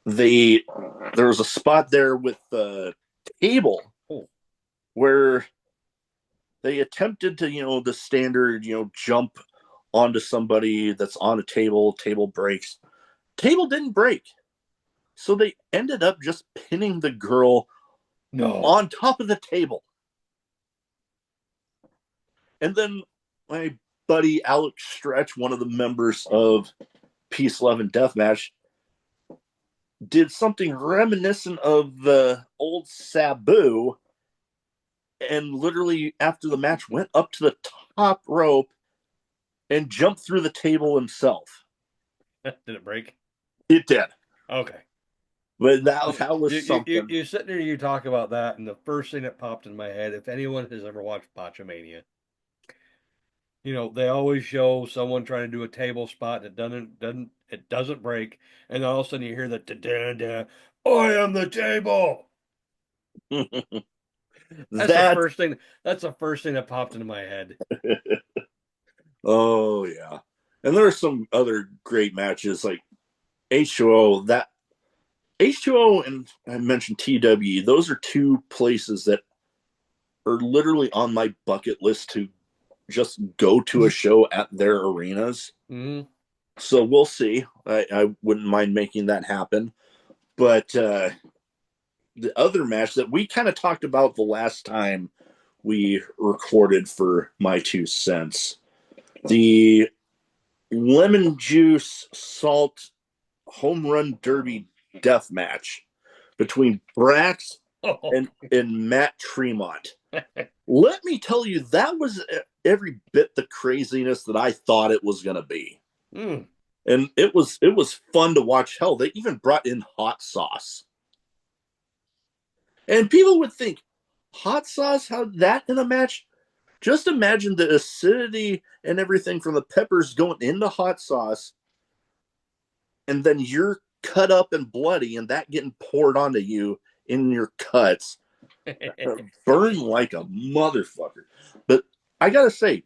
There was a spot there with the table where they attempted to, you know, the standard, you know, jump onto somebody that's on a table breaks. Table didn't break. So they ended up just pinning the girl on top of the table. And then my buddy Alex Stretch, one of the members of Peace, Love, and Deathmatch, did something reminiscent of the old Sabu, and literally after the match went up to the top rope and jumped through the table himself. Did it break? It did. Okay. But that was something. You sitting there, you talk about that, and the first thing that popped in my head, if anyone has ever watched Botchamania, You know, they always show someone trying to do a table spot that doesn't break, and then all of a sudden you hear the da-da-da, I am the table. That's the first thing. That's the first thing that popped into my head. Oh yeah, and there are some other great matches like H2O. That H2O and I mentioned TW. Those are two places that are literally on my bucket list to just go to a show at their arenas. Mm-hmm. So we'll see. I wouldn't mind making that happen. But the other match that we kind of talked about the last time we recorded for My 2 Cents, the lemon juice salt home run derby death match between Brax and Matt Tremont. Let me tell you, that was every bit the craziness that I thought it was going to be. Mm. And it was fun to watch. Hell, they even brought in hot sauce. And people would think, hot sauce? How that in a match? Just imagine the acidity and everything from the peppers going into hot sauce, and then you're cut up and bloody, and that getting poured onto you in your cuts. Burn like a motherfucker. But I gotta say,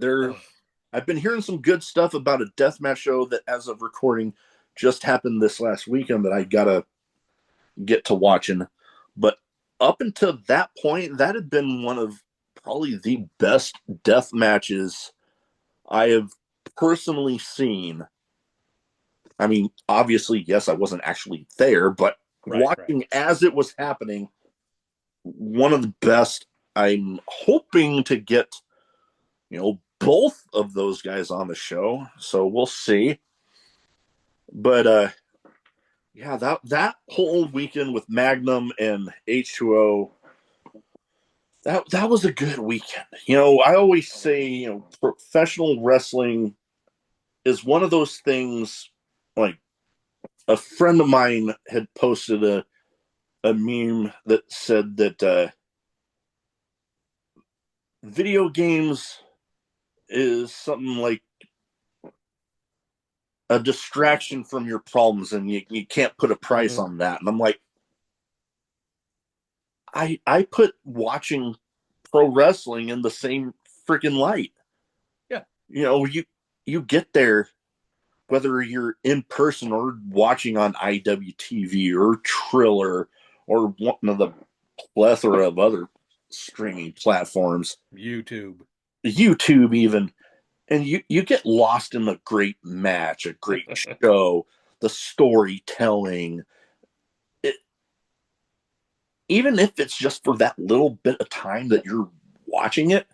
I've been hearing some good stuff about a deathmatch show that, as of recording, just happened this last weekend that I gotta get to watching. But up until that point, that had been one of probably the best death matches I have personally seen. I mean, obviously, yes, I wasn't actually there, but watching as it was happening, one of the best. I'm hoping to get, both of those guys on the show, so we'll see. But yeah, that whole weekend with Magnum and H2O, that was a good weekend. I always say, professional wrestling is one of those things. Like, a friend of mine had posted a meme that said that video games is something like a distraction from your problems, and you can't put a price on that. And I'm like, I put watching pro wrestling in the same freaking light. Yeah. You get there, whether you're in person or watching on IWTV or Triller or one of the plethora of other streaming platforms, YouTube even, and you get lost in a great match, a great show, the storytelling. Even if it's just for that little bit of time that you're watching it,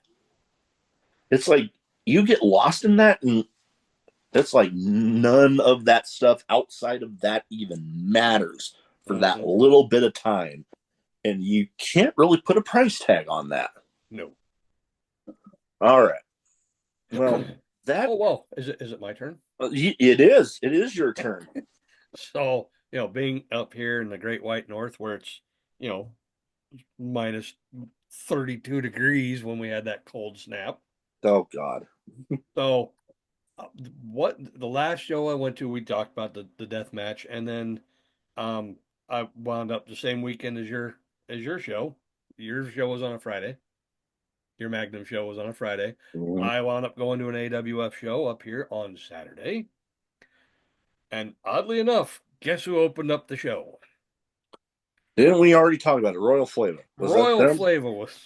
it's like you get lost in that, and it's like none of that stuff outside of that even matters for that little bit of time. And you can't really put a price tag on that. No. All right. Well, that. Oh, well, is it my turn? It is. It is your turn. So, being up here in the Great White North, where it's, minus 32 degrees when we had that cold snap. Oh, God. So, the last show I went to, we talked about the death match, and then I wound up the same weekend as your show. Your show was on a Friday. Your Magnum show was on a Friday. Mm-hmm. I wound up going to an AWF show up here on Saturday. And oddly enough, guess who opened up the show? Didn't we already talk about it? Royal Flavor. Royal Flavor was,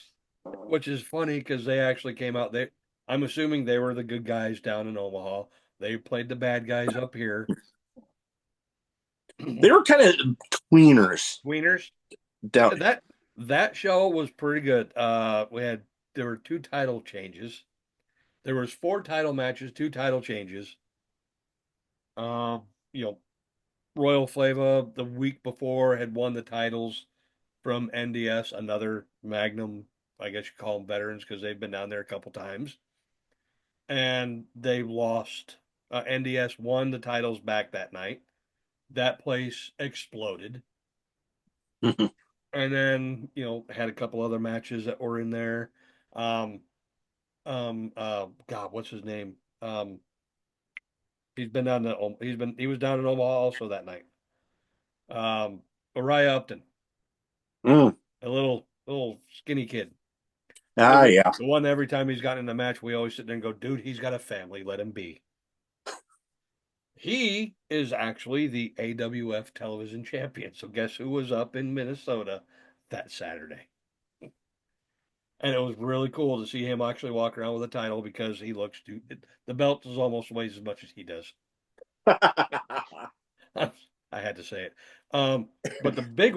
which is funny because they actually came out. I'm assuming they were the good guys down in Omaha. They played the bad guys up here. They were kind of tweeners. Tweeners? Down. That show was pretty good. There were 2 title changes. There was 4 title matches, 2 title changes. Royal Flavor the week before had won the titles from NDS, another Magnum, I guess you call them veterans because they've been down there a couple times. And they lost. NDS won the titles back that night. That place exploded. And then, had a couple other matches that were in there. God, what's his name? He's been down to he was down in Omaha also that night. Uriah Upton, Mm. a little skinny kid. Yeah. The one every time he's gotten in a match, we always sit there and go, dude, he's got a family, let him be. He is actually the AWF television champion. So guess who was up in Minnesota that Saturday? And it was really cool to see him actually walk around with a title because he looks the belt is almost weighs as much as he does. I had to say it. But the big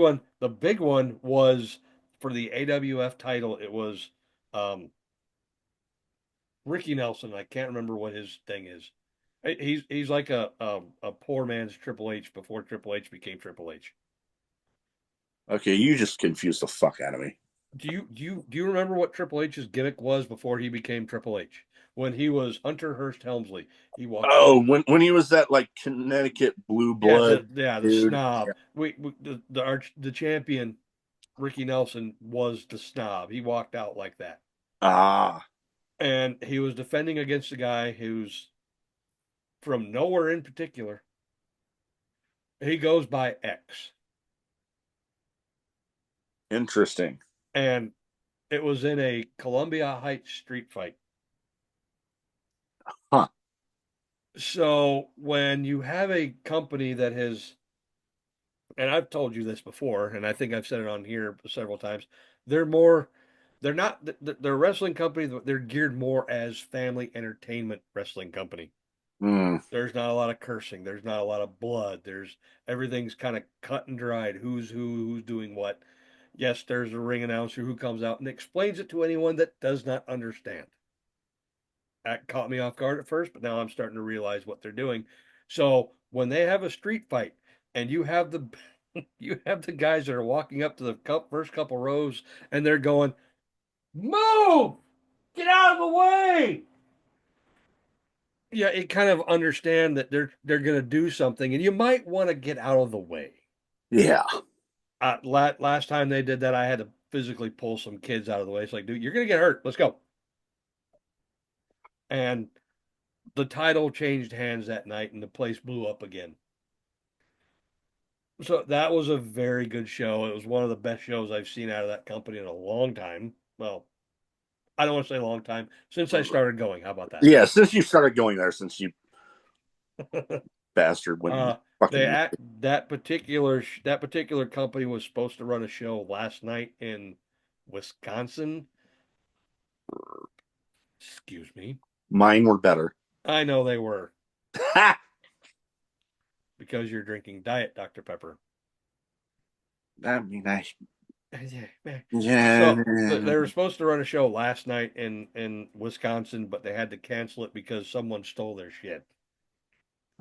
one was for the AWF title. It was Ricky Nelson. I can't remember what his thing is. He's like a poor man's Triple H before Triple H became Triple H. Okay, you just confused the fuck out of me. Do you remember what Triple H's gimmick was before he became Triple H? When he was Hunter Hearst Helmsley, he walked. Oh, when he was that like Connecticut blue blood, the dude. snob. The champion, Ricky Nelson, was the snob. He walked out like that. And he was defending against a guy who's from nowhere in particular. He goes by X. Interesting. And it was in a Columbia Heights street fight. Huh. So when you have a company that has, and I've told you this before, and I think I've said it on here several times, they're a wrestling company, they're geared more as family entertainment wrestling company. There's not a lot of cursing. There's not a lot of blood. Everything's kind of cut and dried. Who's who's doing what. Yes, there's a ring announcer who comes out and explains it to anyone that does not understand. That caught me off guard at first, but now I'm starting to realize what they're doing. So when they have a street fight and you have the guys that are walking up to the first couple rows and they're going, "Move! Get out of the way!" Yeah, it kind of understand that they're going to do something, and you might want to get out of the way. Yeah. Last time they did that, I had to physically pull some kids out of the way. It's like, dude, you're going to get hurt. Let's go. And the title changed hands that night, and the place blew up again. So that was a very good show. It was one of the best shows I've seen out of that company in a long time. Well, I don't want to say a long time. Since I started going. How about that? Yeah, since you started going there, since you bastard. That particular company was supposed to run a show last night in Wisconsin. Excuse me. Mine were better. I know they were. Because you're drinking Diet Dr. Pepper. I mean, So they were supposed to run a show last night in Wisconsin, but they had to cancel it because someone stole their shit.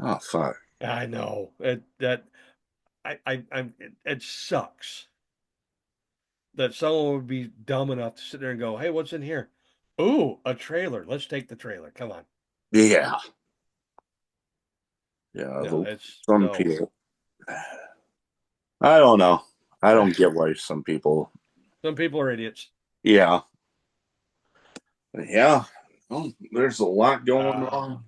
Oh fuck! I know it sucks that someone would be dumb enough to sit there and go, "Hey, what's in here? Ooh, a trailer. Let's take the trailer. Come on." Yeah. Yeah. Some people. I don't know. I don't get why some people. Some people are idiots. Yeah. Yeah. Well, there's a lot going on.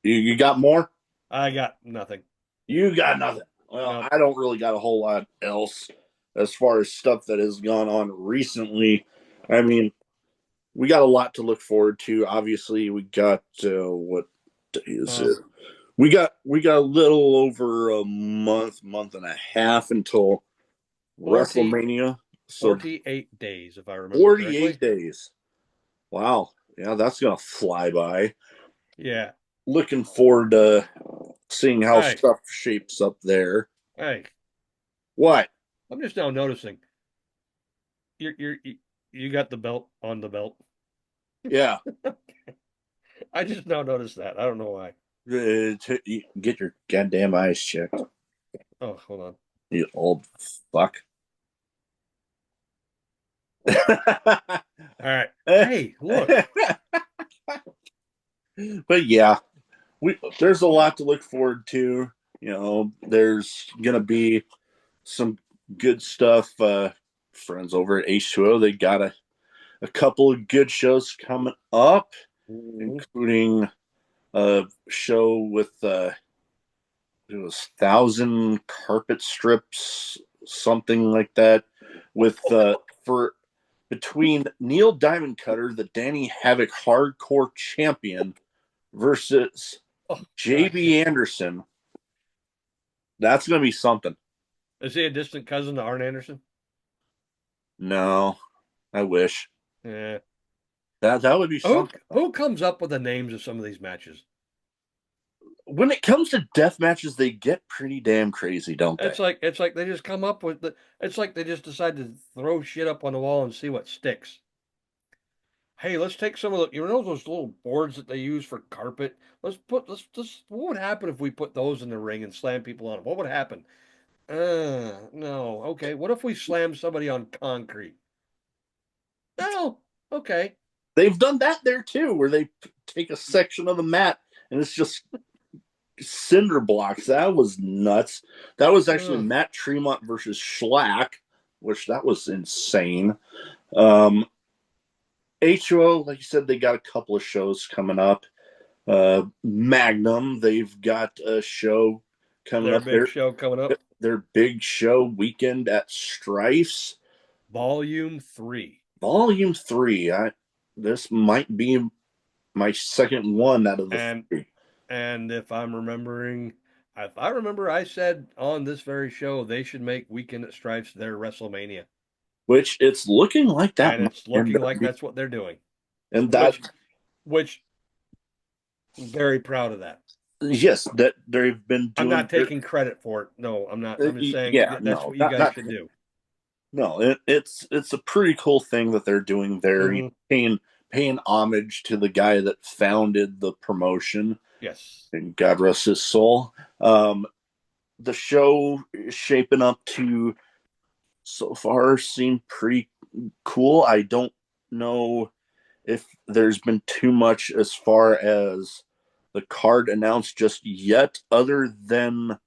You got more? I got nothing. You got nothing. Well, Nope. I don't really got a whole lot else as far as stuff that has gone on recently. I mean, we got a lot to look forward to. Obviously, we got what day is it? We got a little over a month and a half until WrestleMania. So 48 days, if I remember 48 correctly. days. Wow. Yeah, that's gonna fly by. Yeah. Looking forward to seeing how Hey. stuff shapes up there. Hey. What? I'm just now noticing. You got the belt on the belt. Yeah. I just now noticed that. I don't know why. Get your goddamn eyes checked. Oh, hold on. You old fuck. All right. Hey, look. But yeah, there's a lot to look forward to. You know, there's gonna be some good stuff. Friends over at H2O, they got a a couple of good shows coming up, including a show with it was 1,000 carpet strips, something like that, with for between Neil Diamond Cutter, the Danny Havoc Hardcore Champion, versus JB Anderson. That's going to be something. Is he a distant cousin to Arn Anderson? No, I wish. Yeah. That would be something. Who comes up with the names of some of these matches? When it comes to death matches, they get pretty damn crazy, don't they? It's like they just come up with it's like they just decide to throw shit up on the wall and see what sticks. Hey, let's take some of the those little boards that they use for carpet. What would happen if we put those in the ring and slam people on them? What would happen? No. Okay. What if we slam somebody on concrete? No. Okay. They've done that there too, where they take a section of the mat and it's just cinder blocks. That was nuts. That was actually Matt Tremont versus Schlack, which that was insane. HO, like you said, they got a couple of shows coming up. Magnum, they've got a show coming up. Their big show coming up. Their big show weekend at Strife's. Volume 3. Volume 3. This might be my second one out of the three. And if I remember, I said on this very show they should make Weekend at Strife's their WrestleMania. Which it's looking like that. And it's looking like that's what they're doing. And that, which I'm very proud of that. Yes, that they've been doing. I'm not taking credit for it. No, I'm not. I'm just saying that's what you guys should do. No, it's a pretty cool thing that they're doing there. Paying homage to the guy that founded the promotion. Yes. And God rest his soul. The show is shaping up to so far seem pretty cool. I don't know if there's been too much as far as the card announced just yet, other than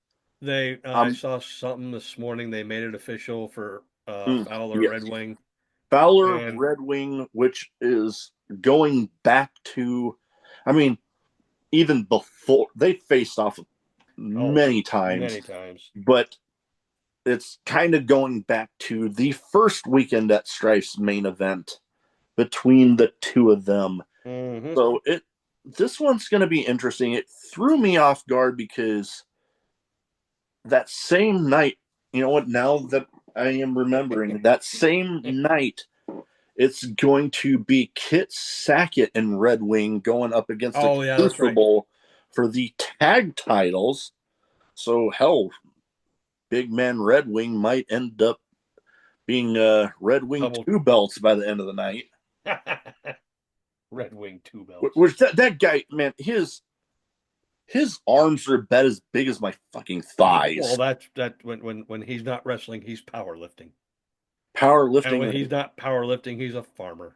I saw something this morning. They made it official for Fowler Red Wing. Fowler Red Wing, which is going back to, even before they faced off many times, but it's kind of going back to the first weekend at Strife's main event between the two of them. So this one's going to be interesting. It threw me off guard because that same night, you know what, now that I am remembering, that same night, it's going to be Kit Sackett and Red Wing going up against the Crucible for the tag titles. So, hell, Big Man Red Wing might end up being Red Wing 2 belts by the end of the night. Red Wing 2 belts. Which that guy, man, his arms are about as big as my fucking thighs. Well, that when he's not wrestling, he's powerlifting. And when he's not powerlifting, he's a farmer.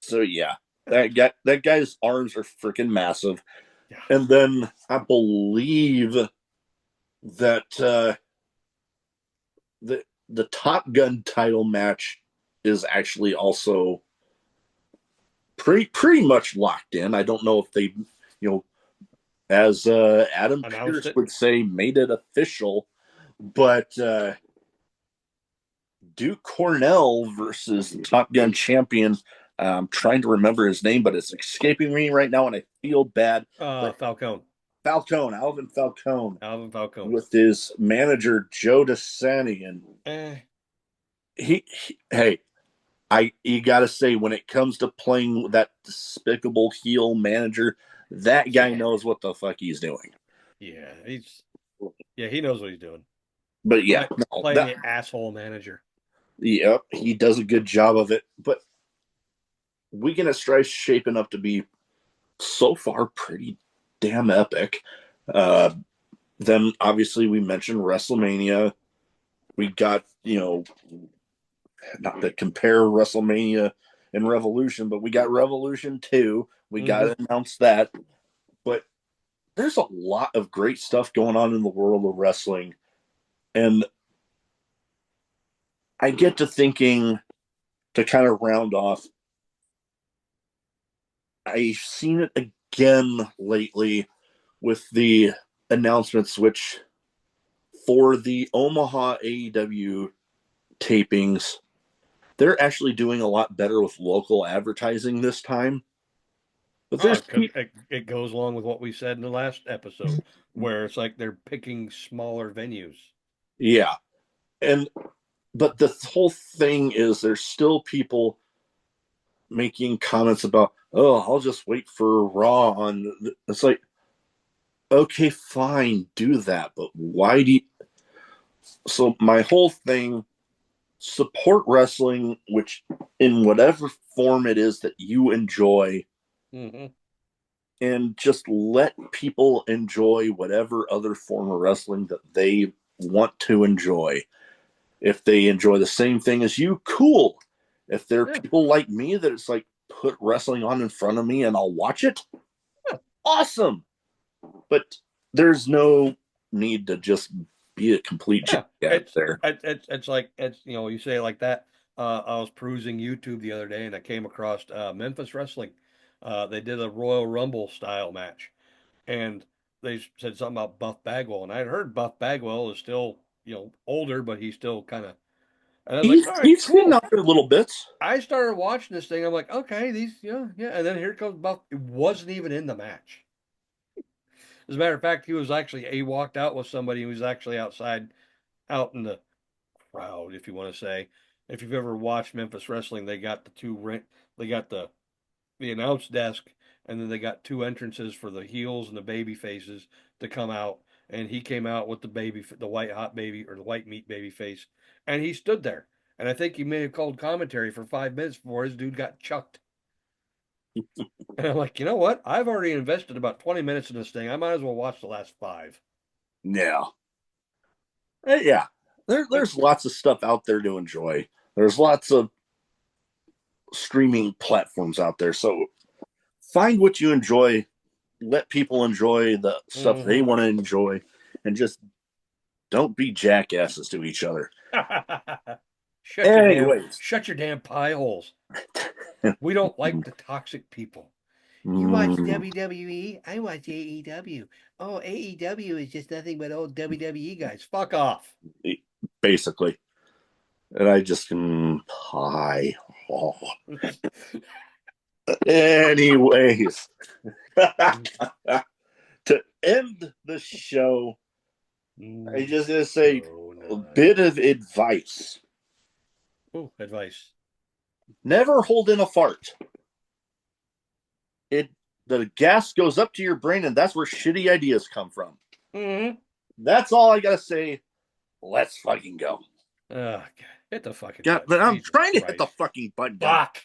So yeah, that guy's arms are freaking massive. Yeah. And then I believe that the Top Gun title match is actually also pretty much locked in. I don't know if they, as Adam Pierce would say, made it official, but Duke Cornell versus Top Gun champion. I'm trying to remember his name, but it's escaping me right now, and I feel bad. Alvin Falcone. With his manager, Joe DeSanti. And you got to say, when it comes to playing that despicable heel manager, that guy knows what the fuck he's doing. Yeah, he knows what he's doing. But yeah, playing the asshole manager. Yep, he does a good job of it. But Weekend at Strife's shaping up to be so far pretty damn epic. Then obviously we mentioned WrestleMania. We got, not to compare WrestleMania and Revolution, but we got Revolution 2. We got to announce that. But there's a lot of great stuff going on in the world of wrestling. And I get to thinking, to kind of round off, I've seen it again lately with the announcements, which for the Omaha AEW tapings, they're actually doing a lot better with local advertising this time. But there's it goes along with what we said in the last episode, where it's like they're picking smaller venues. Yeah. But the whole thing is there's still people making comments about, oh, I'll just wait for Raw on. It's like, okay, fine, do that. But why do you? So my whole thing, support wrestling, which in whatever form it is that you enjoy, and just let people enjoy whatever other form of wrestling that they want to enjoy. If they enjoy the same thing as you, cool. If there are people like me that it's like, put wrestling on in front of me and I'll watch it, awesome. But there's no need to just be a complete jackass there. It's like, you say it like that. I was perusing YouTube the other day and I came across Memphis Wrestling. They did a Royal Rumble style match, and they said something about Buff Bagwell, and I had heard Buff Bagwell is still older, but he's still kind of. And I was like, all right, he's cool. getting out there little bits. I started watching this thing. I'm like, okay, these, yeah. And then here comes Buff. It wasn't even in the match. As a matter of fact, he walked out with somebody who was actually outside, out in the crowd, if you want to say. If you've ever watched Memphis Wrestling, they got they got the announce desk, and then they got two entrances for the heels and the baby faces to come out. And he came out with the white hot baby, or the white meat baby face, and he stood there. And I think he may have called commentary for 5 minutes before his dude got chucked. And I'm like, you know what? I've already invested about 20 minutes in this thing. I might as well watch the last 5. Yeah. Yeah. There's lots of stuff out there to enjoy. There's lots of streaming platforms out there. So find what you enjoy. Let people enjoy the stuff they want to enjoy. And just don't be jackasses to each other. Shut your damn pie holes. We don't like the toxic people. You watch WWE, I watch AEW. Oh, AEW is just nothing but old WWE guys. Fuck off. Basically. And I just pie hole. Anyways. To end the show, I just gonna say a bit of advice. Oh, advice. Never hold in a fart. The gas goes up to your brain, and that's where shitty ideas come from. That's all I gotta say. Let's fucking go. God, hit the fucking button. I'm trying to hit the fucking button. Fuck.